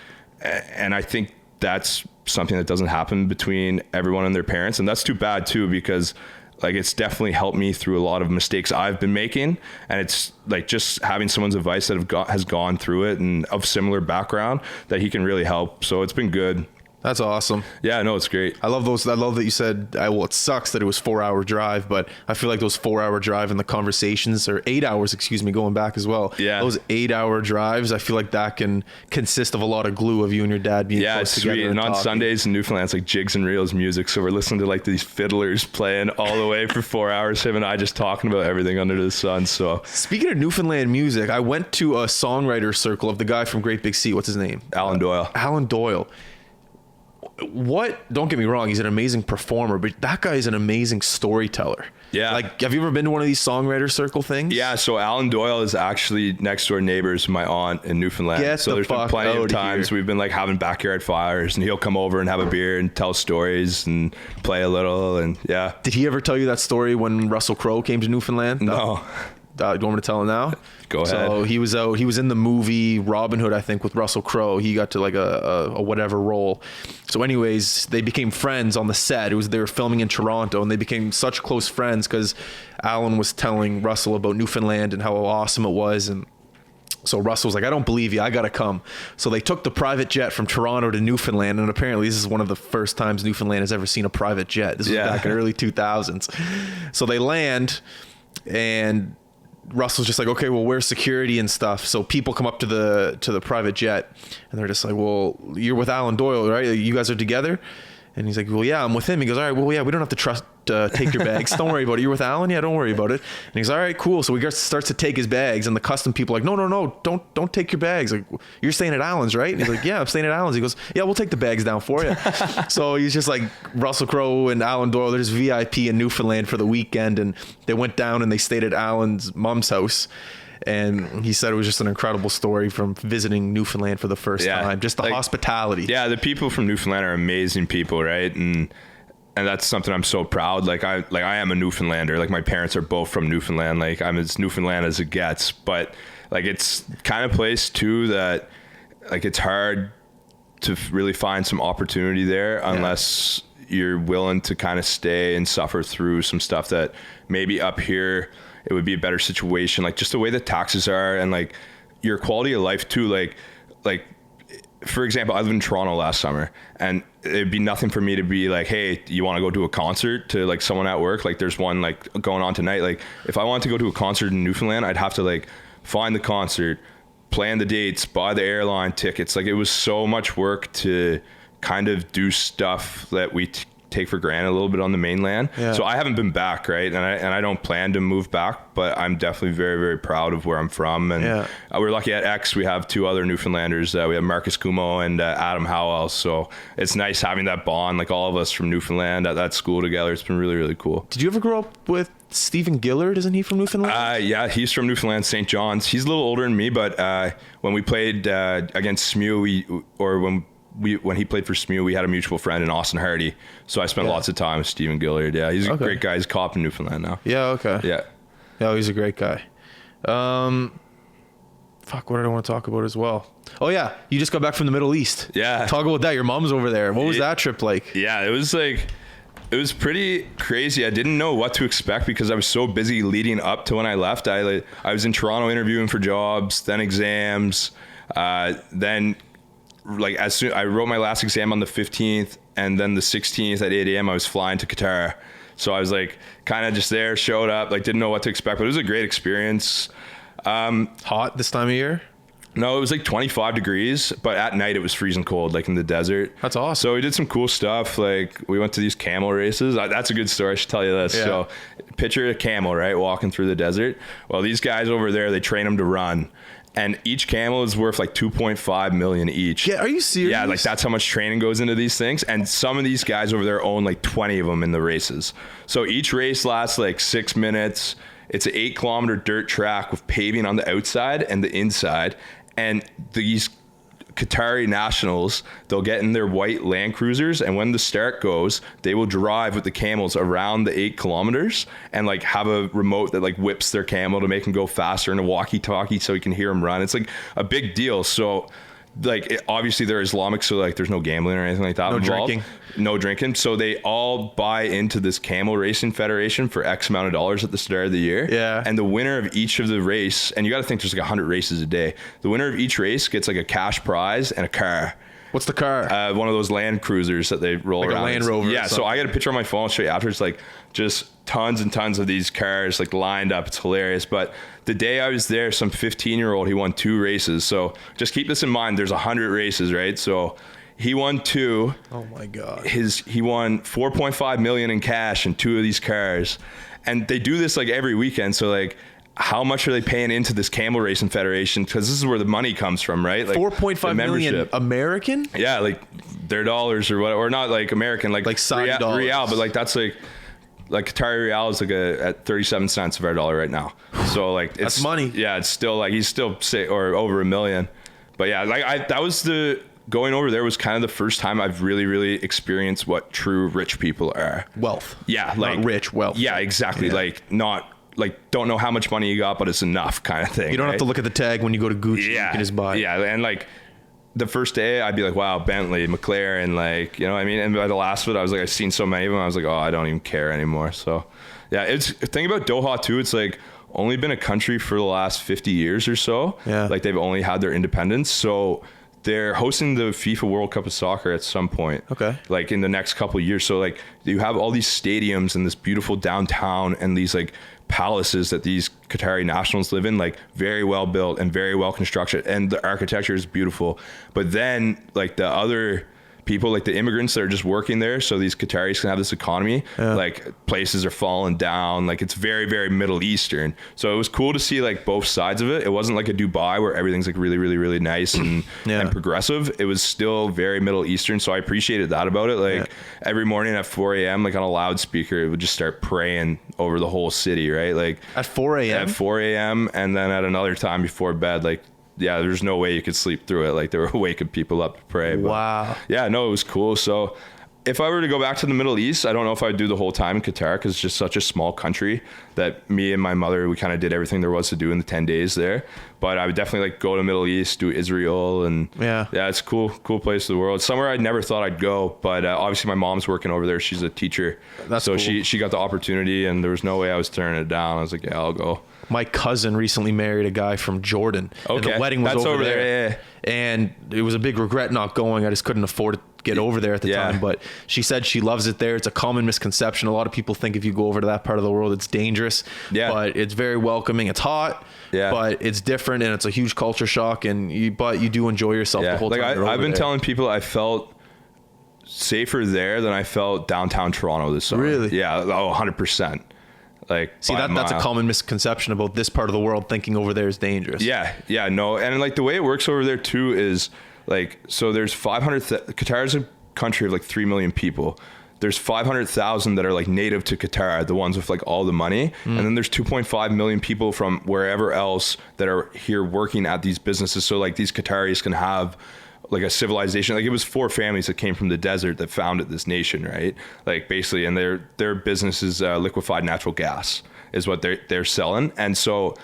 and I think that's something that doesn't happen between everyone and their parents. And that's too bad too, because like, it's definitely helped me through a lot of mistakes I've been making. And it's like just having someone's advice that has gone through it and of similar background that he can really help. So it's been good. That's awesome. Yeah, no, it's great. I love those. I love that you said, well, it sucks that it was 4 hour drive, but I feel like those 4 hour drive and the conversations, or 8 hours, excuse me, going back as well. Yeah. Those 8 hour drives, I feel like that can consist of a lot of glue of you and your dad being close together. Yeah, it's sweet. And on Sundays in Newfoundland, it's like jigs and reels music. So we're listening to like these fiddlers playing all the way for 4 hours, him and I just talking about everything under the sun. So speaking of Newfoundland music, I went to a songwriter circle of the guy from Great Big Sea. What's his name? Alan Doyle. Alan Doyle. Don't get me wrong, he's an amazing performer, but that guy is an amazing storyteller. Yeah. Like, have you ever been to one of these songwriter circle things? Yeah. So Alan Doyle is actually next door neighbors, my aunt in Newfoundland. So there's been plenty of times we've been like having backyard fires and he'll come over and have a beer and tell stories and play a little. And yeah. Did he ever tell you that story when Russell Crowe came to Newfoundland? No. Do you want me to tell him now? Go ahead. So he was in the movie Robin Hood, I think, with Russell Crowe. He got to like a whatever role. So anyways, they became friends on the set. They were filming in Toronto and they became such close friends because Alan was telling Russell about Newfoundland and how awesome it was. And so Russell was like, I don't believe you. I got to come. So they took the private jet from Toronto to Newfoundland. And apparently this is one of the first times Newfoundland has ever seen a private jet. This was back in early 2000s. So they land and Russell's just like, okay, well, where's security and stuff? So people come up to the private jet and they're just like, well, you're with Alan Doyle, right? You guys are together? And he's like, well, yeah, I'm with him. He goes, all right, well, yeah, we don't have to take your bags. Don't worry about it. You're with Alan? Yeah, don't worry about it. And he's all right, cool. So he starts to take his bags, and the custom people are like, no, don't take your bags. Like, you're staying at Alan's, right? And he's like, yeah, I'm staying at Alan's. He goes, yeah, we'll take the bags down for you. So he's just like Russell Crowe and Alan Doyle. There's VIP in Newfoundland for the weekend, and they went down and they stayed at Alan's mom's house. And he said it was just an incredible story from visiting Newfoundland for the first time. Just the hospitality. Yeah, the people from Newfoundland are amazing people, right? And that's something I'm so proud. Like I am a Newfoundlander. Like my parents are both from Newfoundland. Like I'm as Newfoundland as it gets. But like it's kind of place too that like it's hard to really find some opportunity there unless you're willing to kind of stay and suffer through some stuff that maybe up here it would be a better situation, like just the way the taxes are and like your quality of life too. Like for example, I lived in Toronto last summer, and it'd be nothing for me to be like, hey, you want to go to a concert to like someone at work? Like there's one like going on tonight. Like if I wanted to go to a concert in Newfoundland, I'd have to like find the concert, plan the dates, buy the airline tickets. Like it was so much work to kind of do stuff that we take for granted a little bit on the mainland. So I haven't been back, right? And I don't plan to move back, but I'm definitely very, very proud of where I'm from. And we're lucky at X, we have two other Newfoundlanders. We have Marcus Kumo and Adam Hoyles. So it's nice having that bond, like all of us from Newfoundland at that school together. It's been really, really cool. Did you ever grow up with Stephen Gillard? Isn't he from Newfoundland? Yeah, he's from Newfoundland, St. John's. He's a little older than me, but when we played against SMU, when he played for SMU, we had a mutual friend in Austin Hardy. So I spent lots of time with Stephen Gillard. Yeah, he's a great guy. He's a cop in Newfoundland now. Yeah, okay. Yeah. Yeah, he's a great guy. What did I want to talk about as well? Oh, yeah. You just got back from the Middle East. Yeah. Talk about that. Your mom's over there. What was that trip like? Yeah, it was pretty crazy. I didn't know what to expect because I was so busy leading up to when I left. I was in Toronto interviewing for jobs, then exams, then like as soon I wrote my last exam on the 15th, and then the 16th at 8 a.m. I was flying to Qatar. So I was like kind of just there, showed up, like didn't know what to expect, but it was a great experience. Hot this time of year? No, it was like 25 degrees, but at night it was freezing cold, like in the desert. That's awesome. So we did some cool stuff. Like we went to these camel races. That's a good story. I should tell you this. Yeah. So picture a camel, right? Walking through the desert. Well, these guys over there, they train them to run. And each camel is worth like 2.5 million each. Yeah, are you serious? Yeah, like that's how much training goes into these things. And some of these guys over there own like 20 of them in the races. So each race lasts like 6 minutes. It's an 8-kilometer dirt track with paving on the outside and the inside. And these Qatari nationals, they'll get in their white Land Cruisers, and when the start goes, they will drive with the camels around the 8 kilometers and like have a remote that like whips their camel to make them go faster, and a walkie-talkie so you can hear them run. It's like a big deal. So like obviously they're Islamic, so like there's no gambling or anything like that. No drinking. So they all buy into this camel racing federation for X amount of dollars at the start of the year. Yeah. And the winner of each of the race, and you got to think there's like 100 races a day. The winner of each race gets like a cash prize and a car. What's the car? One of those Land Cruisers that they roll like around. Like a Land Rover. Yeah. So I got a picture on my phone. I'll show you after. It's like just tons and tons of these cars like lined up. It's hilarious. But the day I was there, some 15-year-old, he won 2 races. So just keep this in mind. There's 100 races, right? So he won 2. Oh my God. He won 4.5 million in cash in 2 of these cars. And they do this like every weekend. So like, how much are they paying into this camel racing federation? Because this is where the money comes from, right? Like 4.5 million American? Yeah, like their dollars or whatever, or not like American, like Saudi dollars. Real, but like that's like Qatari Real is like at 37 cents of our dollar right now. So like it's that's money. Yeah, it's still like he's still or over $1 million. But yeah, like that was going over there was kind of the first time I've really, really experienced what true rich people are. Wealth. Yeah, like not rich wealth. Yeah, exactly. Yeah. Like not. Like, don't know how much money you got, but it's enough kind of thing. You don't have to look at the tag when you go to Gucci. Yeah. You can just buy. Yeah. And like the first day I'd be like, wow, Bentley, McLaren, like, you know what I mean? And by the last of it, I was like, I've seen so many of them. I was like, oh, I don't even care anymore. So yeah, it's the thing about Doha too. It's like only been a country for the last 50 years or so. Yeah. Like they've only had their independence. So they're hosting the FIFA World Cup of Soccer at some point. Okay. Like in the next couple of years. So like you have all these stadiums and this beautiful downtown and these like palaces that these Qatari nationals live in, like very well built and very well constructed, and the architecture is beautiful. But then like the other people, like the immigrants that are just working there, so these Qataris can have this economy. Like places are falling down, like it's very, very Middle Eastern. So it was cool to see like both sides of it. It wasn't like a Dubai where everything's like really, really, really nice and progressive. It was still very Middle Eastern, so I appreciated that about it. Like every morning at 4 a.m. like on a loudspeaker, it would just start praying over the whole city, right? Like at 4 a.m. At 4 a.m. and then at another time before bed, like there's no way you could sleep through it. Like they were waking people up to pray. But wow. Yeah, no, it was cool. So if I were to go back to the Middle East, I don't know if I'd do the whole time in Qatar, because it's just such a small country that me and my mother, we kind of did everything there was to do in the 10 days there. But I would definitely like go to Middle East, do Israel, and it's a cool place of the world. Somewhere I never thought I'd go, but obviously my mom's working over there. She's a teacher. That's so cool. she got the opportunity, and there was no way I was turning it down. I was like, yeah, I'll go. My cousin recently married a guy from Jordan. Okay. And the wedding was over there. Yeah. And it was a big regret not going. I just couldn't afford to get over there at the time. But she said she loves it there. It's a common misconception. A lot of people think if you go over to that part of the world, it's dangerous. Yeah. But it's very welcoming. It's hot. Yeah. But it's different, and it's a huge culture shock. But you do enjoy yourself the whole time. Like I've been telling people I felt safer there than I felt downtown Toronto this summer. Really? Yeah. 100%. Like, see, that's a common misconception about this part of the world, thinking over there is dangerous. Yeah, no. And like the way it works over there too is like, so there's Qatar is a country of like 3 million people. There's 500,000 that are like native to Qatar, the ones with like all the money. And then there's 2.5 million people from wherever else that are here working at these businesses. So like these Qataris can have like a civilization. Like it was 4 families that came from the desert that founded this nation, right? Like basically, and their business is liquefied natural gas is what they're selling. And so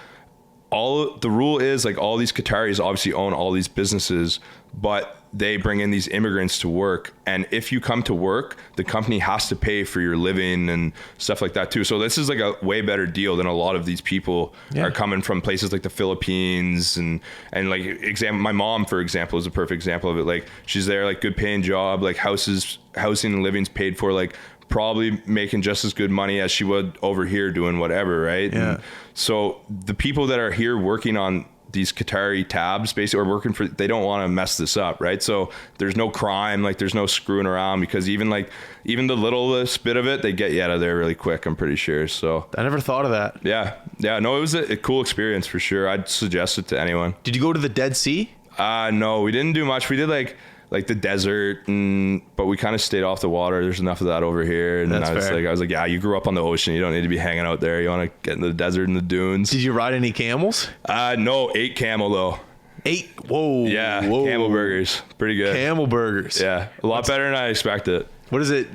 the rule is like all these Qataris obviously own all these businesses, but they bring in these immigrants to work. And if you come to work, the company has to pay for your living and stuff like that too. So this is like a way better deal than a lot of these people are coming from places like the Philippines and like my mom, for example, is a perfect example of it. Like she's there, like good paying job, like housing and living's paid for, like probably making just as good money as she would over here doing whatever, right? Yeah. And so the people that are here working on these Qatari tabs basically, or working for, they don't want to mess this up, right? So there's no crime, like there's no screwing around, because even the littlest bit of it, they get you out of there really quick, I'm pretty sure. So I never thought of that. Yeah, no, it was a cool experience for sure. I'd suggest it to anyone. Did you go to the Dead Sea? No, we didn't do much. We did like the desert, but we kind of stayed off the water. There's enough of that over here. And then I was like, yeah, you grew up on the ocean. You don't need to be hanging out there. You want to get in the desert and the dunes. Did you ride any camels? No, 8 camel though. 8? Whoa. Yeah, whoa. Camel burgers. Pretty good. Camel burgers. Yeah, a lot better than I expected. What is it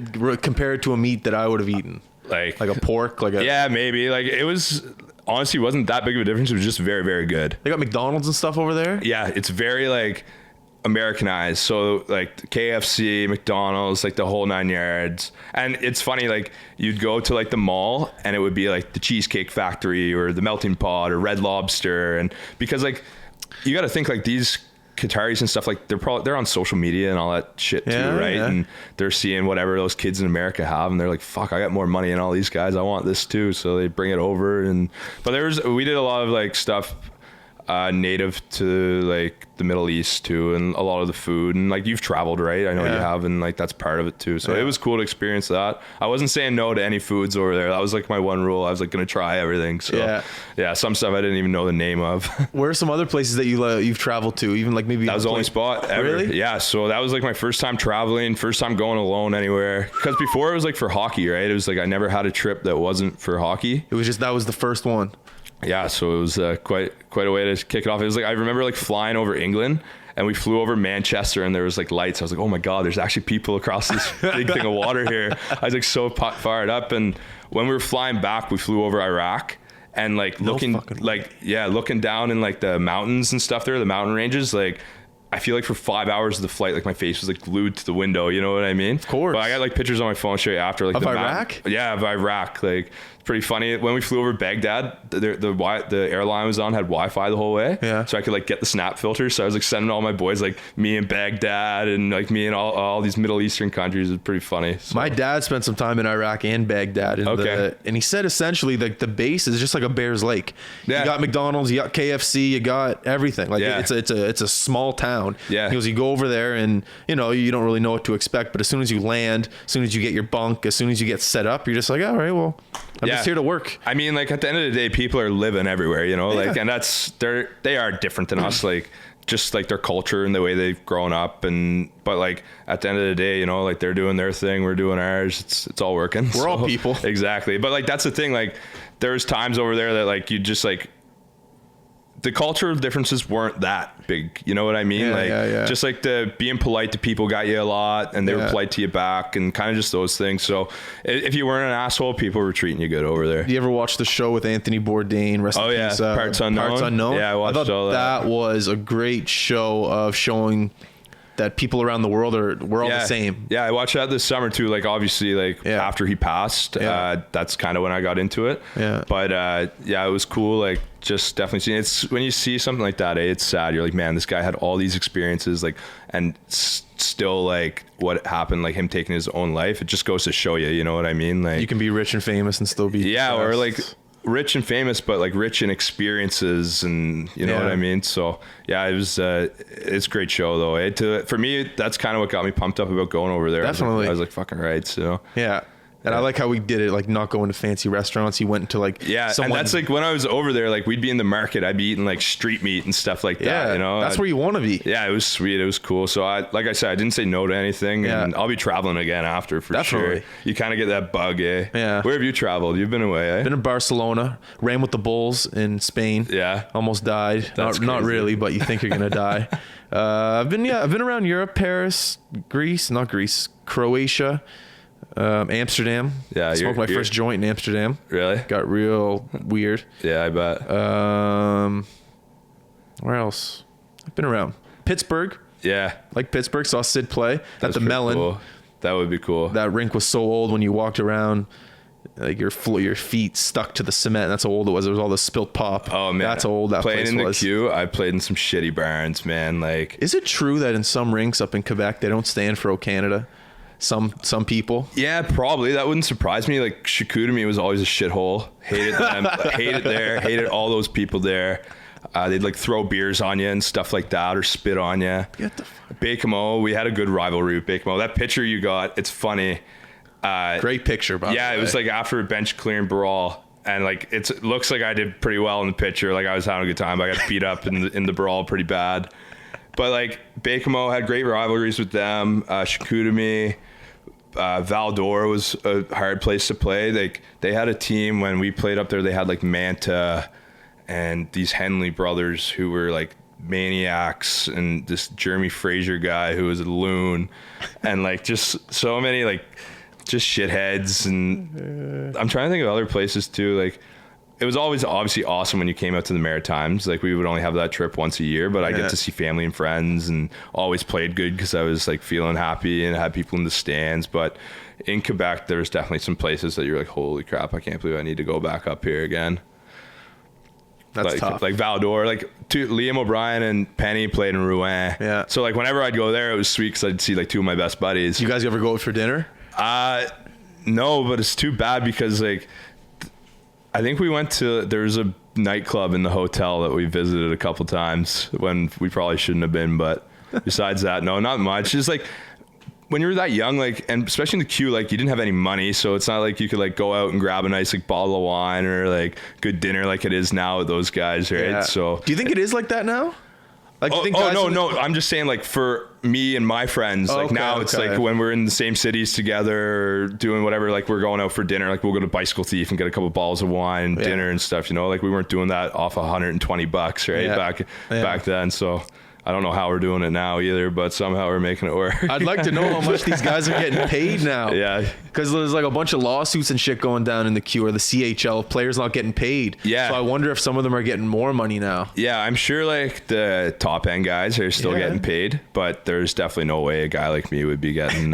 compared to a meat that I would have eaten? Like a pork? Yeah, maybe. Like it was... Honestly, wasn't that big of a difference. It was just very, very good. They got McDonald's and stuff over there? Yeah, it's very like Americanized. So like KFC, McDonald's, like the whole 9 yards. And it's funny, like you'd go to like the mall and it would be like the Cheesecake Factory or the Melting Pot or Red Lobster. And because like you got to think like these Qataris and stuff, like they're on social media and all that shit too, right? Yeah. And they're seeing whatever those kids in America have, and they're like, "Fuck, I got more money than all these guys. I want this too." So they bring it over, but we did a lot of like stuff native to like the Middle East too, and a lot of the food, and like you've traveled, right? I know you have, and like that's part of it too. So it was cool to experience that. I wasn't saying no to any foods over there. That was like my one rule. I was like gonna try everything. So yeah, some stuff I didn't even know the name of. Where are some other places that you've traveled to? Even like maybe that was the only spot ever. Really? Yeah. So that was like my first time traveling, first time going alone anywhere. Because before it was like for hockey, right? It was like I never had a trip that wasn't for hockey. It was just that was the first one. Yeah, so it was quite a way to kick it off. It was like I remember like flying over England, and we flew over Manchester, and there was like lights. I was like, oh my god, there's actually people across this big thing of water here. I was like so fired up. And when we were flying back, we flew over Iraq, and like looking down in like the mountains and stuff there, the mountain ranges, like I feel like for 5 hours of the flight, like my face was like glued to the window. You know what I mean? Of course. But I got like pictures on my phone straight after, like of Iraq. Of Iraq. Like it's pretty funny. When we flew over Baghdad, the airline I was on had Wi-Fi the whole way. Yeah. So I could like get the snap filter. So I was like sending all my boys, like me in Baghdad and like me in all these Middle Eastern countries. It was pretty funny. So. My dad spent some time in Iraq and Baghdad. And he said essentially like the base is just like a Bear's Lake. Yeah. You got McDonald's, you got KFC, you got everything. Like it's a small town. around. Yeah. He goes, you go over there and, you know, you don't really know what to expect. But as soon as you land, as soon as you get your bunk, as soon as you get set up, you're just like, all right, well, I'm just here to work. I mean, like at the end of the day, people are living everywhere, you know, like, and they are different than us. Like, just like their culture and the way they've grown up, but like at the end of the day, you know, like they're doing their thing, we're doing ours. It's all working. We're all people. Exactly. But like, that's the thing. Like there's times over there that like, you just like, the cultural differences weren't that big. You know what I mean? Just like the being polite to people got you a lot, and they were polite to you back, and kind of just those things. So if you weren't an asshole, people were treating you good over there. Do you ever watch the show with Anthony Bourdain? Parts Unknown. Yeah, I watched all that. That was a great show of showing that people around the world we're all the same. Yeah, I watched that this summer too. Like obviously, like after he passed, that's kind of when I got into it. Yeah. But it was cool. Like just definitely seeing it's when you see something like that, it's sad. You're like, man, this guy had all these experiences, like, and still like what happened, like him taking his own life. It just goes to show you, you know what I mean? Like you can be rich and famous and still be or like rich and famous, but like rich in experiences, and you know what I mean? So it was it's a great show though. For me, that's kind of what got me pumped up about going over there. Definitely. I was like fucking right. So and I like how we did it, like not going to fancy restaurants. He went into like and that's like when I was over there, like we'd be in the market, I'd be eating like street meat and stuff like that. You know, that's where you want to be. Yeah, it was sweet. It was cool. So like I said, I didn't say no to anything, and I'll be traveling again after for sure. You kind of get that bug, eh? Yeah. Where have you traveled? You've been away, eh? Been in Barcelona. Ran with the Bulls in Spain. Yeah. Almost died. Not really, but you think you're gonna die. I've been around Europe, Paris, Croatia. Amsterdam. Yeah, smoked my first joint in Amsterdam. Really? Got real weird. Yeah, I bet. Where else? I've been around Pittsburgh. Yeah, like Pittsburgh. Saw Sid play at the Melon. Cool. That would be cool. That rink was so old when you walked around, like your feet stuck to the cement. That's how old it was. There was all the spilt pop. Oh man, that's how old that place was. Playing in the queue, I played in some shitty barns, man. Like, is it true that in some rinks up in Quebec they don't stand for O Canada? Some people. Yeah, probably. That wouldn't surprise me. Like Chicoutimi was always a shithole. Hated them. Hated there. Hated all those people there. They'd like throw beers on you and stuff like that, or spit on you. Get the fuck. Bakemo, we had a good rivalry with Bakemo. That picture you got, it's funny. Great picture, by the way. It was like after a bench clearing brawl, and like it looks like I did pretty well in the picture. Like I was having a good time. I got beat up in the brawl pretty bad. But like Bakemo had great rivalries with them. Chicoutimi. Val d'Or was a hard place to play. Like they had a team when we played up there. They had like Manta and these Henley brothers who were like maniacs, and this Jeremy Fraser guy who was a loon, and like just so many like just shitheads. And I'm trying to think of other places too. Like it was always obviously awesome when you came out to the Maritimes. Like we would only have that trip once a year, but I get to see family and friends, and always played good because I was like feeling happy and had people in the stands. But in Quebec, there's definitely some places that you're like, holy crap, I can't believe I need to go back up here again. That's like, tough. Like Val d'Or, like Liam O'Brien and Penny played in Rouen. Yeah. So like whenever I'd go there, it was sweet because I'd see like two of my best buddies. You guys ever go out for dinner? No, but it's too bad because like I think we went to, there was a nightclub in the hotel that we visited a couple times when we probably shouldn't have been, but besides that, no, not much. Just like when you were that young, like, and especially in the queue, like you didn't have any money, so it's not like you could like go out and grab a nice like bottle of wine or like good dinner like it is now with those guys, right? Yeah. So do you think it is like that now? Like, no. I'm just saying, like, for me and my friends, like now it's like when we're in the same cities together or doing whatever, like we're going out for dinner, like we'll go to Bicycle Thief and get a couple bottles of wine, dinner and stuff, you know, like we weren't doing that off $120, right? Back then. So I don't know how we're doing it now either, but somehow we're making it work. I'd like to know how much these guys are getting paid now. Yeah. Because there's like a bunch of lawsuits and shit going down in the queue, or the CHL, players not getting paid. Yeah. So I wonder if some of them are getting more money now. Yeah, I'm sure like the top end guys are still getting paid, but there's definitely no way a guy like me would be getting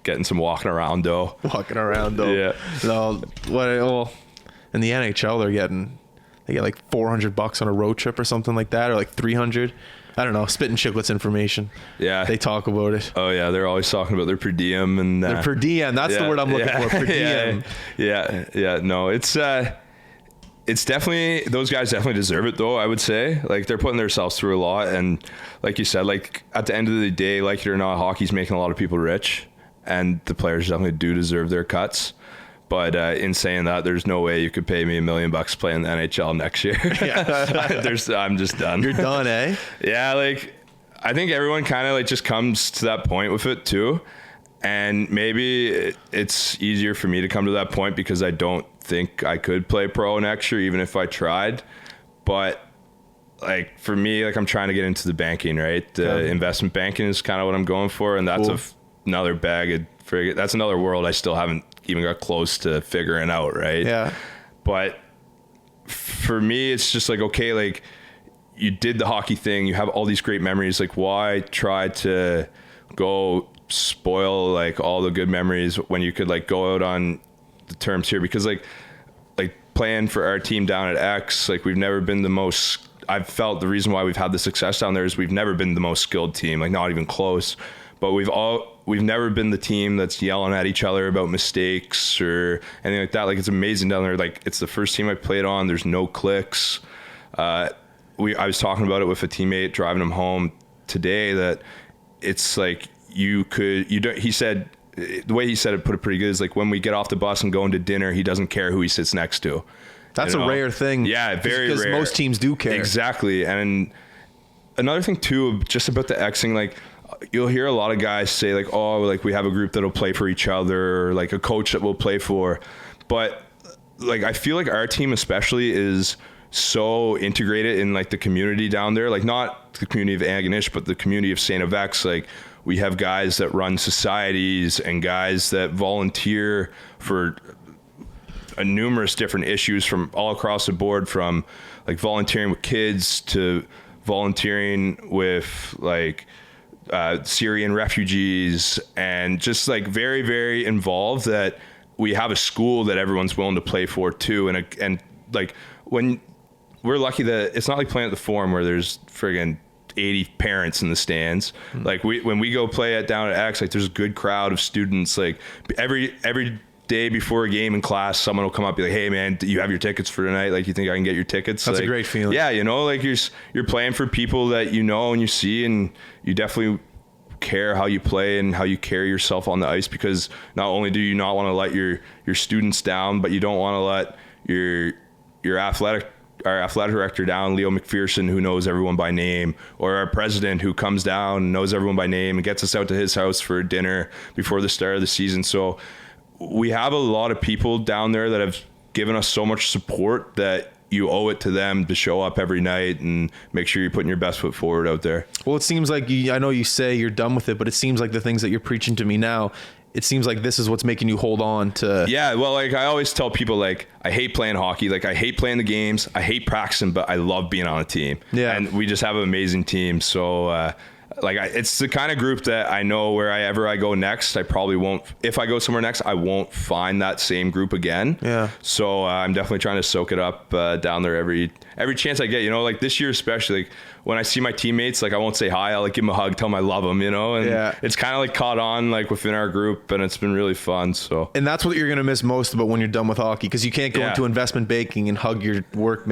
getting some walking around dough. Yeah. No, well, in the NHL they get like $400 on a road trip or something like that, or like 300. I don't know, Spittin' Chicklets information. Yeah. They talk about it. Oh, yeah. They're always talking about their per diem. And their per diem. That's the word I'm looking for. Per diem. Yeah. No, it's it's definitely, those guys definitely deserve it though, I would say. Like, they're putting themselves through a lot, and like you said, like at the end of the day, like it or not, hockey's making a lot of people rich, and the players definitely do deserve their cuts. But in saying that, there's no way you could pay me $1 million playing the NHL next year. Yeah. I'm just done. You're done, eh? Yeah, like I think everyone kind of like just comes to that point with it too. And maybe it's easier for me to come to that point because I don't think I could play pro next year, even if I tried. But like for me, like I'm trying to get into the banking, right? Investment banking is kind of what I'm going for. And that's another bag of friggin', that's another world I still haven't even got close to figuring out, right? Yeah. But for me, it's just like, okay, like you did the hockey thing, you have all these great memories, like why try to go spoil like all the good memories when you could like go out on the terms here? Because like playing for our team down at X, like we've never been the most, I've felt the reason why we've had the success down there is we've never been the most skilled team, like not even close. But we've never been the team that's yelling at each other about mistakes or anything like that. Like it's amazing down there. Like it's the first team I played on. There's no cliques. I was talking about it with a teammate driving him home today that it's like he said, the way he said it, put it pretty good, is like when we get off the bus and go into dinner, he doesn't care who he sits next to. That's a rare thing. Yeah, very rare. Because most teams do care. Exactly. And another thing too, just about the Xing, like you'll hear a lot of guys say like, oh, like we have a group that'll play for each other, or like a coach that we'll play for. But like, I feel like our team especially is so integrated in like the community down there, like not the community of Anganish, but the community of St. Avex. Like we have guys that run societies and guys that volunteer for numerous different issues from all across the board, from like volunteering with kids to volunteering with like Syrian refugees, and just like very, very involved, that we have a school that everyone's willing to play for too. And like when we're lucky that it's not like playing at the Forum where there's friggin' 80 parents in the stands. Mm-hmm. Like when we go play down at X, like there's a good crowd of students. Like every day before a game in class, someone will come up and be like, hey man, do you have your tickets for tonight? Like, you think I can get your tickets? That's like, a great feeling. Yeah, you know, like you're playing for people that you know and you see, and you definitely care how you play and how you carry yourself on the ice, because not only do you not want to let your students down, but you don't want to let our athletic director down, Leo McPherson, who knows everyone by name, or our president who comes down and knows everyone by name and gets us out to his house for dinner before the start of the season. So we have a lot of people down there that have given us so much support that you owe it to them to show up every night and make sure you're putting your best foot forward out there. Well, it seems like I know you say you're done with it, but it seems like the things that you're preaching to me now, it seems like this is what's making you hold on to. Yeah, well, like I always tell people, like I hate playing hockey, like I hate playing the games, I hate practicing, but I love being on a team. Yeah, and we just have an amazing team. So it's the kind of group that I know wherever I go next, I probably won't. If I go somewhere next, I won't find that same group again. Yeah. So I'm definitely trying to soak it up down there every chance I get. You know, like this year especially, like when I see my teammates, like I won't say hi, I'll like give them a hug, tell them I love them, you know, and it's kind of like caught on like within our group, and it's been really fun. So, and that's what you're going to miss most about when you're done with hockey, because you can't go into investment banking and hug your work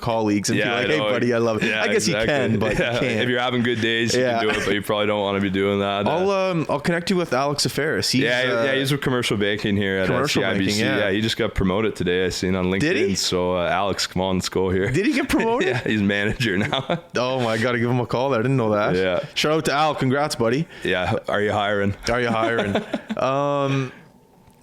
colleagues and be like, hey buddy, I love it. I guess you can, but you can't. If you're having good days, you can do it, but you probably don't want to be doing that. I'll connect you with Alex Afaris. He's with commercial banking here at CIBC. Yeah, he just got promoted today. I seen on LinkedIn. Did he? So Alex, come on, let's go here. Did he get promoted? Yeah, he's manager now. Oh my God, I give him a call there. I didn't know that. Yeah. Shout out to Al. Congrats, buddy. Yeah. Are you hiring? Well,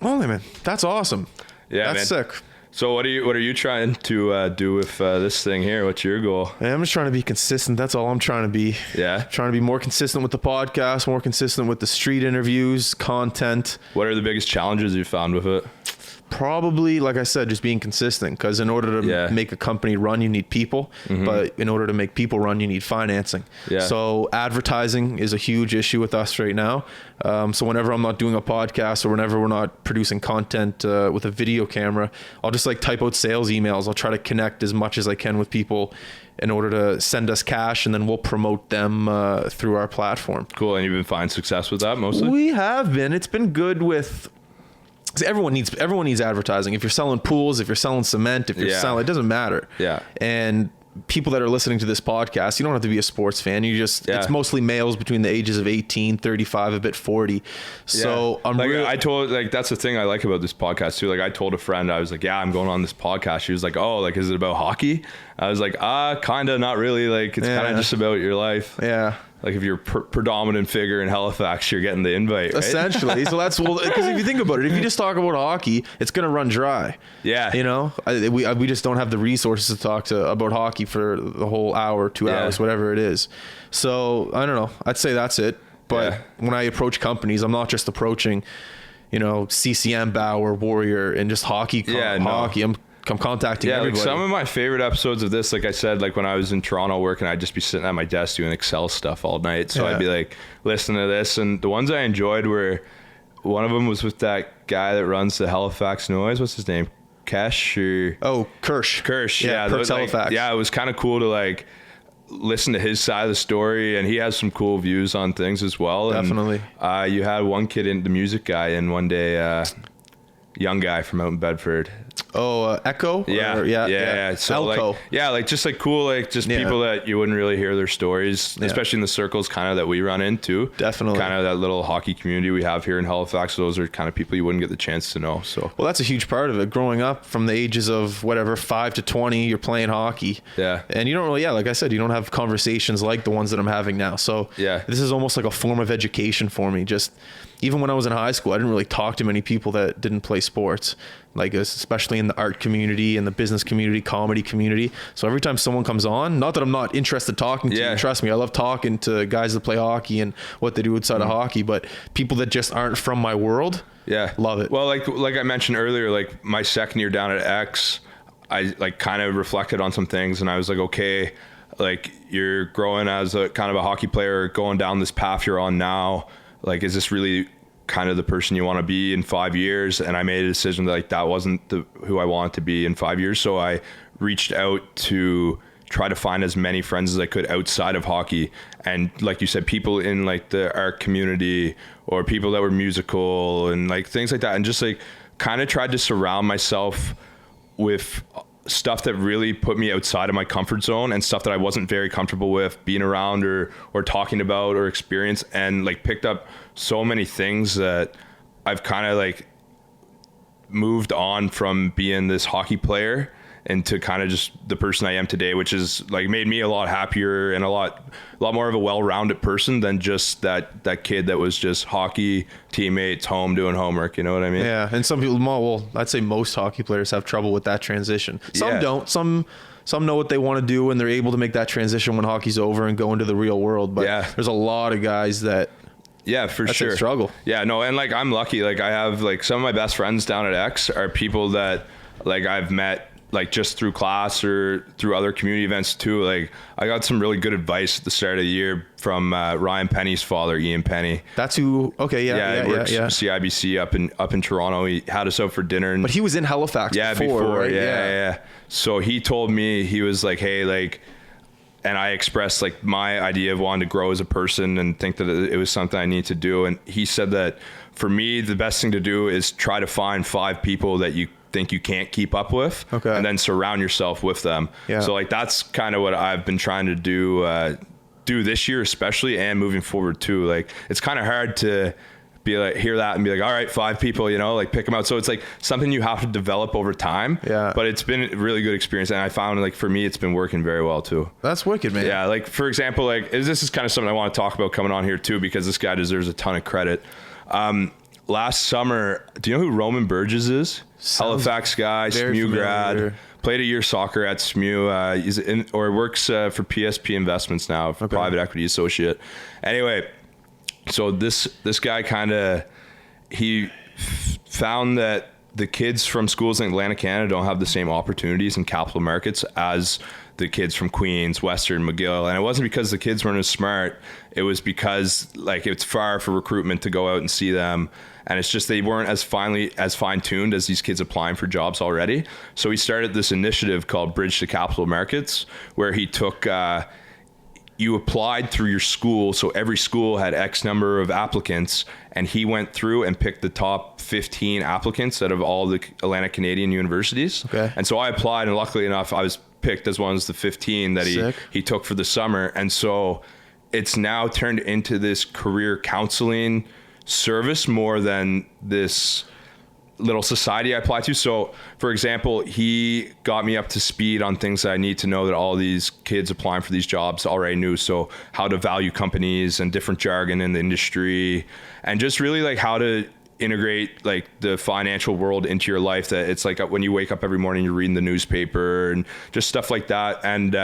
man, that's awesome. Yeah, that's sick. So what are you trying to do with this thing here? What's your goal? I'm just trying to be consistent. That's all I'm trying to be. Yeah. Trying to be more consistent with the podcast, more consistent with the street interviews, content. What are the biggest challenges you found with it? Probably, like I said, just being consistent, because in order to make a company run, you need people, but in order to make people run, you need financing. Yeah. So advertising is a huge issue with us right now. So whenever I'm not doing a podcast, or whenever we're not producing content with a video camera, I'll just like type out sales emails. I'll try to connect as much as I can with people in order to send us cash, and then we'll promote them through our platform. Cool. And you've been finding success with that mostly? We have been. It's been good with 'Cause everyone needs advertising. If you're selling pools, if you're selling cement, if you're selling, it doesn't matter. Yeah. And people that are listening to this podcast, you don't have to be a sports fan. You just, it's mostly males between the ages of 18, 35, a bit 40. So I told, like, that's the thing I like about this podcast too. Like, I told a friend, I was like, yeah, I'm going on this podcast. She was like, oh, like, is it about hockey? I was like, kind of, not really. Like, it's kind of just about your life. Yeah. Like, if you're a predominant figure in Halifax, you're getting the invite, right? Essentially. So that's, because if you think about it, if you just talk about hockey, it's going to run dry. Yeah. You know, we just don't have the resources to talk about hockey for the whole hour, 2 hours, whatever it is. So I don't know. I'd say that's it. But when I approach companies, I'm not just approaching, you know, CCM, Bauer, Warrior, and just hockey. Hockey. I'm contacting everybody. Like some of my favorite episodes of this, like I said, like when I was in Toronto working, I'd just be sitting at my desk doing Excel stuff all night. So I'd be like listening to this, and the ones I enjoyed were, one of them was with that guy that runs the Halifax Noise. What's his name? Kesh or Kirsch. Yeah, Halifax. Yeah, it was kind of cool to like listen to his side of the story, and he has some cool views on things as well. Definitely. And, you had one kid the music guy in one day, young guy from out in Bedford. Echo? Yeah. So Elko. Like just like cool, like just people that you wouldn't really hear their stories, especially in the circles kind of that we run into. Definitely. Kind of that little hockey community we have here in Halifax. Those are kind of people you wouldn't get the chance to know. So, well, that's a huge part of it. Growing up from the ages of 5 to 20, you're playing hockey. Yeah. And you don't really, like I said, you don't have conversations like the ones that I'm having now. So this is almost like a form of education for me. Just even when I was in high school, I didn't really talk to many people that didn't play sports, like especially in the art community and the business community, comedy community. So every time someone comes on, not that I'm not interested talking to you, trust me, I love talking to guys that play hockey and what they do outside of hockey, but people that just aren't from my world, love it. Well, like I mentioned earlier, like my second year down at X, I like kind of reflected on some things, and I was like, okay, like you're growing as a kind of a hockey player, going down this path you're on now. Like, is this really kind of the person you want to be in 5 years? And I made a decision that like that wasn't who I wanted to be in 5 years. So I reached out to try to find as many friends as I could outside of hockey. And like you said, people in like the art community or people that were musical and like things like that. And just like kind of tried to surround myself with stuff that really put me outside of my comfort zone and stuff that I wasn't very comfortable with being around or talking about or experience, and like picked up so many things that I've kind of like moved on from being this hockey player into kind of just the person I am today, which is like made me a lot happier and a lot more of a well-rounded person than just that kid that was just hockey, teammates, home doing homework. You know what I mean? Yeah. And some people, well, I'd say most hockey players have trouble with that transition. Some don't. Some know what they want to do and they're able to make that transition when hockey's over and go into the real world. But there's a lot of guys that for sure struggle. Yeah, no, and like I'm lucky. Like I have like some of my best friends down at X are people that like I've met like just through class or through other community events too. Like I got some really good advice at the start of the year from Ryan Penny's father, Ian Penny. That's who. Okay, he works CIBC up in Toronto. He had us out for dinner, but he was in Halifax before, right? Yeah. So he told me, he was like, hey, like, and I expressed like my idea of wanting to grow as a person and think that it was something I need to do. And he said that for me, the best thing to do is try to find 5 people that you think you can't keep up with, and then surround yourself with them. So like that's kind of what I've been trying to do this year especially, and moving forward too. Like it's kind of hard to be like, hear that and be like, all right, 5 people, you know, like pick them out. So it's like something you have to develop over time. But it's been a really good experience, and I found like for me it's been working very well too. That's wicked, man. Yeah, like for example, like this is kind of something I want to talk about coming on here too, because this guy deserves a ton of credit. Last summer, do you know who Roman Burgess is? Halifax guy, SMU grad. Played a year soccer at SMU. He's works for PSP Investments now, for private equity associate. Anyway, so this guy kind of found that the kids from schools in Atlantic Canada don't have the same opportunities in capital markets as the kids from Queens, Western, McGill. And it wasn't because the kids weren't as smart. It was because like it's far for recruitment to go out and see them. And it's just they weren't as fine-tuned as these kids applying for jobs already. So he started this initiative called Bridge to Capital Markets, where he took you applied through your school. So every school had X number of applicants, and he went through and picked the top 15 applicants out of all the Atlantic Canadian universities. Okay. And so I applied, and luckily enough, I was picked as one of the 15 that he took for the summer. And so it's now turned into this career counseling service more than this little society I apply to. So for example, he got me up to speed on things that I need to know that all these kids applying for these jobs already knew. So how to value companies and different jargon in the industry, and just really like how to integrate like the financial world into your life, that it's like when you wake up every morning, you're reading the newspaper and just stuff like that. And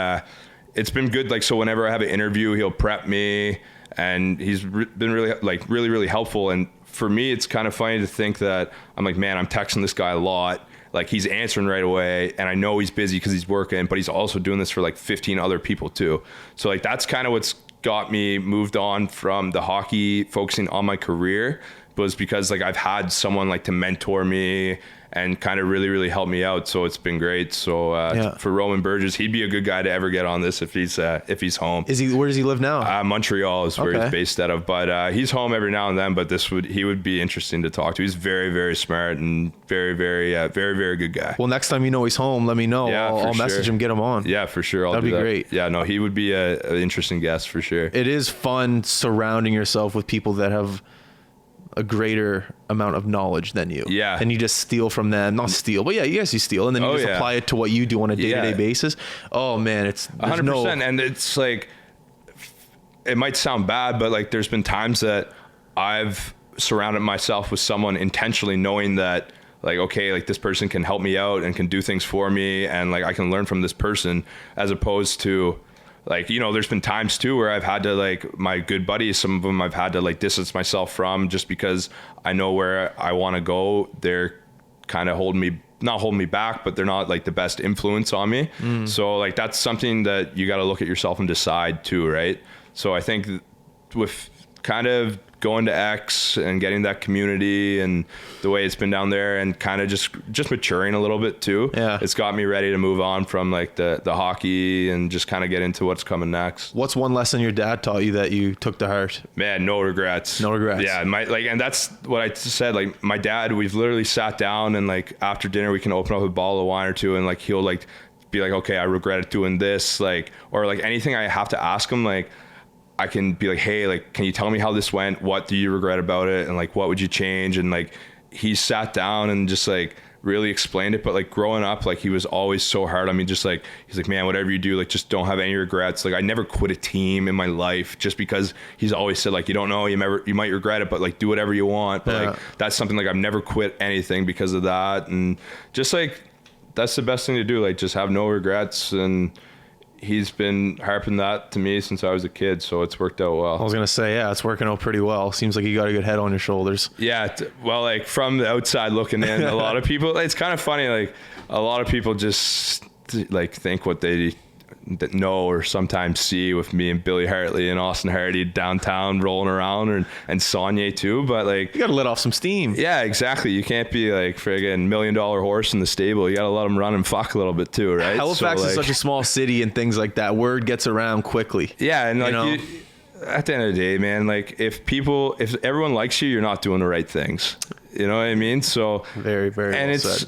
it's been good. Like, so whenever I have an interview, he'll prep me, and he's been really helpful. And for me, it's kind of funny to think that I'm like, man, I'm texting this guy a lot. Like, he's answering right away, and I know he's busy because he's working, but he's also doing this for like 15 other people too. So like, that's kind of what's got me moved on from the hockey, focusing on my career, was because like I've had someone like to mentor me and kind of really help me out. So it's been great. So for Roman Burgess, he'd be a good guy to ever get on this if he's home. Where does he live now? Montreal is where he's based out of, but he's home every now and then. But he would be interesting to talk to. He's very smart and very good guy. Well, next time you know he's home, let me know. Yeah, I'll message him, get him on. Yeah, for sure. That'd be great. Yeah, no, he would be an interesting guest for sure. It is fun surrounding yourself with people that have a greater amount of knowledge than you. Yeah. And you just steal from them. Not steal, but you steal. And then you just apply it to what you do on a day-to-day basis. Oh man, it's 100%. And it's like, it might sound bad, but like there's been times that I've surrounded myself with someone intentionally, knowing that like, okay, like this person can help me out and can do things for me, and like I can learn from this person, as opposed to like, you know, there's been times too where I've had to, like, my good buddies, some of them I've had to like distance myself from, just because I know where I want to go. They're kind of not holding me back, but they're not like the best influence on me. So like, that's something that you got to look at yourself and decide too, right? So I think with kind of going to X and getting that community and the way it's been down there, and kind of just maturing a little bit too. Yeah. It's got me ready to move on from like the hockey and just kind of get into what's coming next. What's one lesson your dad taught you that you took to heart? Man, no regrets. No regrets. Yeah. And that's what I said. Like, my dad, we've literally sat down, and like after dinner we can open up a bottle of wine or two, and like he'll like be like, okay, I regretted doing this, like, or like anything I have to ask him, like I can be like, hey, like, can you tell me how this went? What do you regret about it? And like, what would you change? And like, he sat down and just like really explained it. But like, growing up, like, he was always so hard on me. Just like, he's like, man, whatever you do, like, just don't have any regrets. Like, I never quit a team in my life, just because he's always said, like, you don't know, you might regret it, but like, do whatever you want. But like, that's something, like, I've never quit anything because of that. And just like, that's the best thing to do. Like, just have no regrets. And he's been harping that to me since I was a kid, so it's worked out well. I was gonna say, yeah, it's working out pretty well. Seems like you got a good head on your shoulders. Yeah, well, like, from the outside looking in, a lot of people, it's kind of funny, like, a lot of people just like think what they know or sometimes see with me and Billy Hartley and Austin Hardy downtown rolling around, and Saunier too, but like, you gotta let off some steam. Yeah, exactly. You can't be like friggin' $1 million horse in the stable. You gotta let them run and fuck a little bit too, right? Halifax is such a small city, and things like that, word gets around quickly. Yeah, and like, at the end of the day, man, like, if everyone likes you, you're not doing the right things. You know what I mean? So very and well said.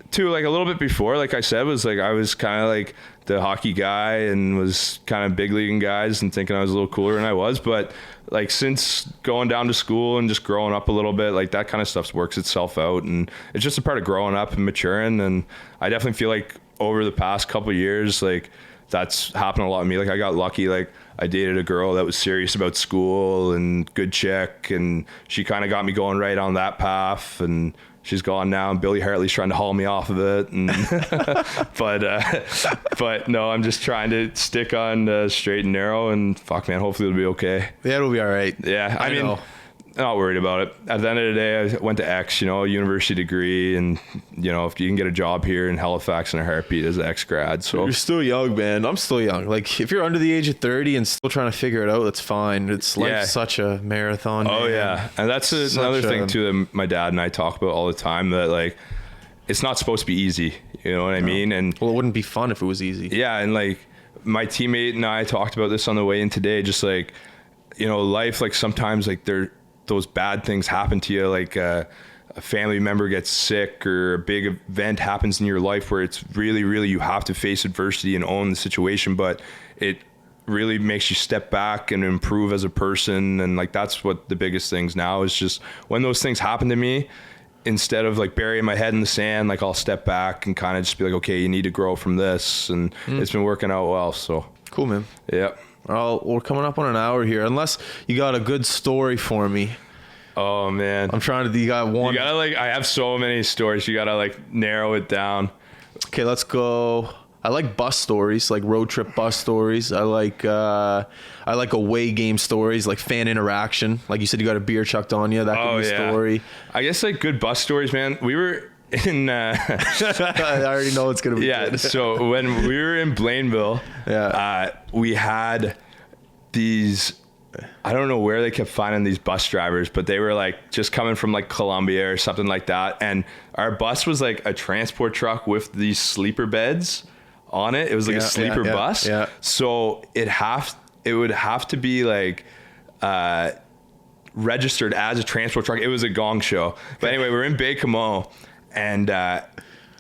Too, like, a little bit before, like I said, was like, I was kind of like the hockey guy and was kind of big leaguing guys and thinking I was a little cooler than I was. But like, since going down to school and just growing up a little bit, like, that kind of stuff works itself out, and it's just a part of growing up and maturing. And I definitely feel like over the past couple of years, like, that's happened a lot to me. Like, I got lucky. Like, I dated a girl that was serious about school and good chick, and she kind of got me going right on that path, and she's gone now, and Billy Hartley's trying to haul me off of it. And but no, I'm just trying to stick on straight and narrow, and fuck, man, hopefully it'll be okay. Yeah, it'll be all right. Yeah, I mean, I'm not worried about it. At the end of the day, I went to X, a university degree, and if you can get a job here in Halifax in a heartbeat as an X grad. So you're still young, man. I'm still young. Like, if you're under the age of 30 and still trying to figure it out, that's fine. It's like such a marathon. Oh, man. yeah. And that's another thing too that my dad and I talk about all the time, that like, it's not supposed to be easy. You know what I mean? And well, it wouldn't be fun if it was easy. Yeah, and like, my teammate and I talked about this on the way in today, just like, life, like sometimes like those bad things happen to you, like a family member gets sick or a big event happens in your life where it's really, really, you have to face adversity and own the situation, but it really makes you step back and improve as a person. And like, that's what the biggest things now is, just when those things happen to me, instead of like burying my head in the sand, like I'll step back and kind of just be like, okay, you need to grow from this. And it's been working out well. So cool, man. Yeah. Well, we're coming up on an hour here. Unless you got a good story for me. Oh man, I'm trying to. You got one. You gotta I have so many stories. You gotta narrow it down. Okay, let's go. I like bus stories, like road trip bus stories. I like away game stories, like fan interaction. Like you said, you got a beer chucked on you. That could be a story. I guess like good bus stories, man. We were in. I already know it's gonna be. Yeah. Good. So when we were in Blainville, we had these. I don't know where they kept finding these bus drivers, but they were like just coming from like Colombia or something like that. And our bus was like a transport truck with these sleeper beds on it. It was like a sleeper bus. Yeah. So it would have to be like registered as a transport truck. It was a gong show. But anyway, we're in Baie-Comeau, and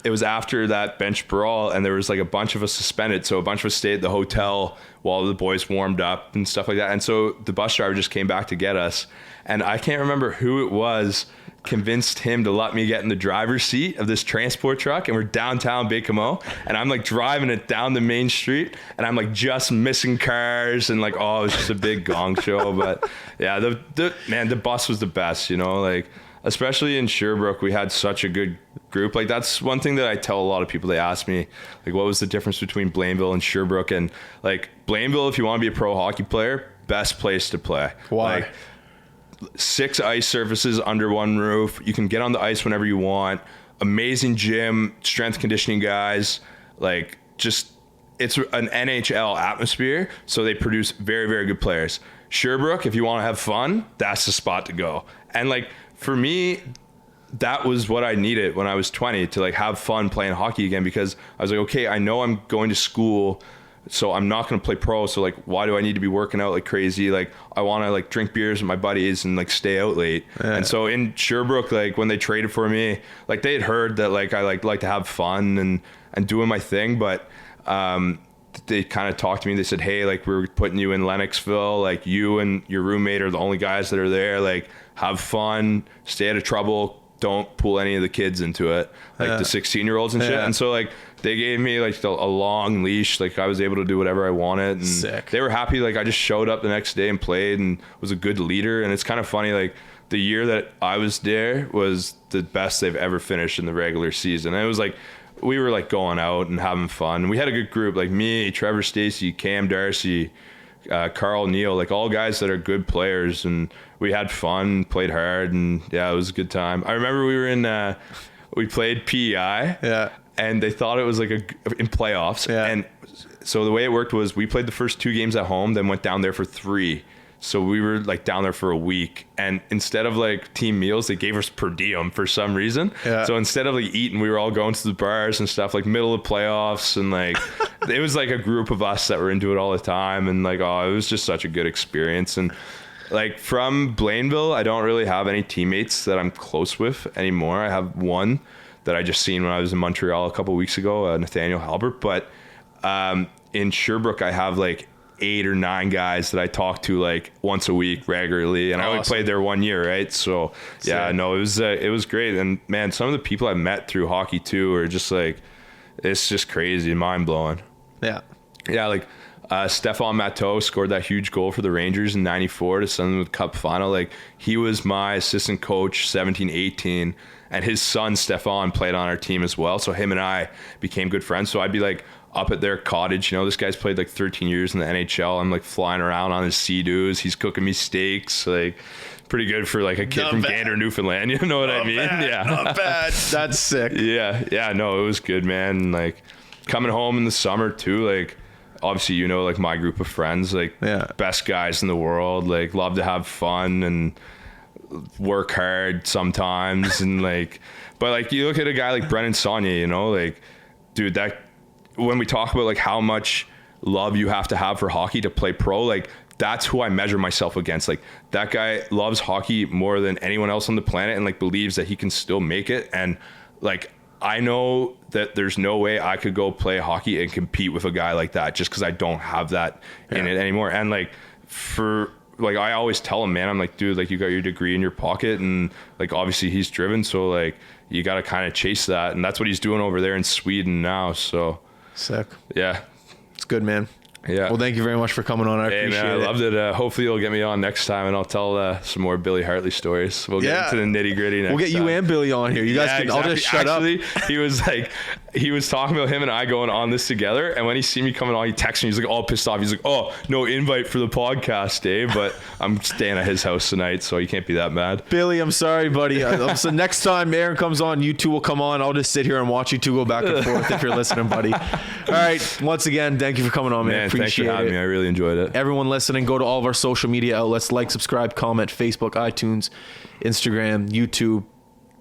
it was after that bench brawl, and there was like a bunch of us suspended. So a bunch of us stayed at the hotel while the boys warmed up and stuff like that. And so the bus driver just came back to get us. And I can't remember who it was convinced him to let me get in the driver's seat of this transport truck. And we're downtown Baie-Comeau, and I'm like driving it down the main street, and I'm like just missing cars, and like, oh, it was just a big gong show. But yeah, the bus was the best, like, especially in Sherbrooke, we had such a good group. Like, that's one thing that I tell a lot of people. They ask me, like, what was the difference between Blainville and Sherbrooke? And like, Blainville, if you want to be a pro hockey player, best place to play. Why? Like, 6 ice surfaces under one roof. You can get on the ice whenever you want. Amazing gym, strength conditioning guys. Like, just, it's an NHL atmosphere. So they produce very, very good players. Sherbrooke, if you want to have fun, that's the spot to go. And like, for me, that was what I needed when I was 20, to like have fun playing hockey again, because I was like, okay, I know I'm going to school, so I'm not going to play pro. So like, why do I need to be working out like crazy? Like, I want to like drink beers with my buddies and like stay out late. Yeah. And so in Sherbrooke, like when they traded for me, like they had heard that like I like to have fun and doing my thing, but they kind of talked to me. They said, hey, like, we're putting you in Lennoxville. Like, you and your roommate are the only guys that are there. Like, have fun, stay out of trouble. Don't pull any of the kids into it, like the 16-year-olds and shit. And so like they gave me like a long leash. Like, I was able to do whatever I wanted, and sick. They were happy. Like, I just showed up the next day and played and was a good leader. And it's kind of funny, like, the year that I was there was the best they've ever finished in the regular season. And it was like, we were like going out and having fun. We had a good group, like me, Trevor Stacey, Cam Darcy, Carl Neal, like all guys that are good players, and we had fun, played hard, and yeah, it was a good time. I remember we were in, we played PEI, and they thought it was like in playoffs, and so the way it worked was we played the first 2 games at home, then went down there for 3. So we were like down there for a week, and instead of like team meals, they gave us per diem for some reason. Yeah. So instead of like eating, we were all going to the bars and stuff, like middle of playoffs, and like it was like a group of us that were into it all the time, and like, oh, it was just such a good experience. And like, from Blainville, I don't really have any teammates that I'm close with anymore. I have one that I just seen when I was in Montreal a couple of weeks ago, Nathaniel Halbert. But in Sherbrooke, I have like 8 or 9 guys that I talk to like once a week regularly, and I only played there 1 year, right? So yeah, no, it was great. And man, some of the people I met through hockey too are just like, it's just crazy, mind blowing. Yeah, like Stefan Matteau scored that huge goal for the Rangers in '94 to send them to the Cup final. Like, he was my assistant coach 17-18, and his son Stefan played on our team as well. So him and I became good friends. So I'd be like up at their cottage, this guy's played like 13 years in the NHL. I'm like flying around on his Sea-Doos. He's cooking me steaks, like pretty good for like a kid from Gander, Newfoundland. You know what I mean? Yeah, not bad. That's sick. Yeah. No, it was good, man. And like coming home in the summer too, like obviously, like my group of friends, like best guys in the world, like love to have fun and work hard sometimes. And like, but like you look at a guy like Brennan Saunier, like, dude, that when we talk about like how much love you have to have for hockey to play pro, like that's who I measure myself against. Like that guy loves hockey more than anyone else on the planet and like believes that he can still make it. And like, I know that there's no way I could go play hockey and compete with a guy like that just because I don't have that in it anymore. And like I always tell him, man, I'm like, dude, like you got your degree in your pocket and like obviously he's driven, so like you got to kind of chase that, and that's what he's doing over there in Sweden now. So sick. Yeah, it's good, man. Yeah. Well, thank you very much for coming on. I appreciate it. I loved it. Hopefully you'll get me on next time and I'll tell some more Billy Hartley stories. We'll get into the nitty gritty next We'll get time. you and Billy on here. You guys can, exactly. I'll just shut up. He was talking about him and I going on this together. And when he see me coming on, he texted me. He's like all pissed off. He's like, oh, no invite for the podcast, Dave. But I'm staying at his house tonight, so you can't be that mad. Billy, I'm sorry, buddy. So next time Aaron comes on, you two will come on. I'll just sit here and watch you two go back and forth if you're listening, buddy. All right. Once again, thank you for coming on, man. Appreciate thanks for having it. me. I really enjoyed it. Everyone listening, go to all of our social media outlets. Like, subscribe, comment, Facebook, iTunes, Instagram, YouTube,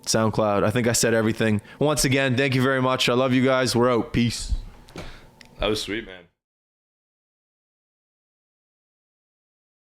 SoundCloud. I think I said everything. Once again, thank you very much. I love you guys. We're out. Peace. That was sweet, man.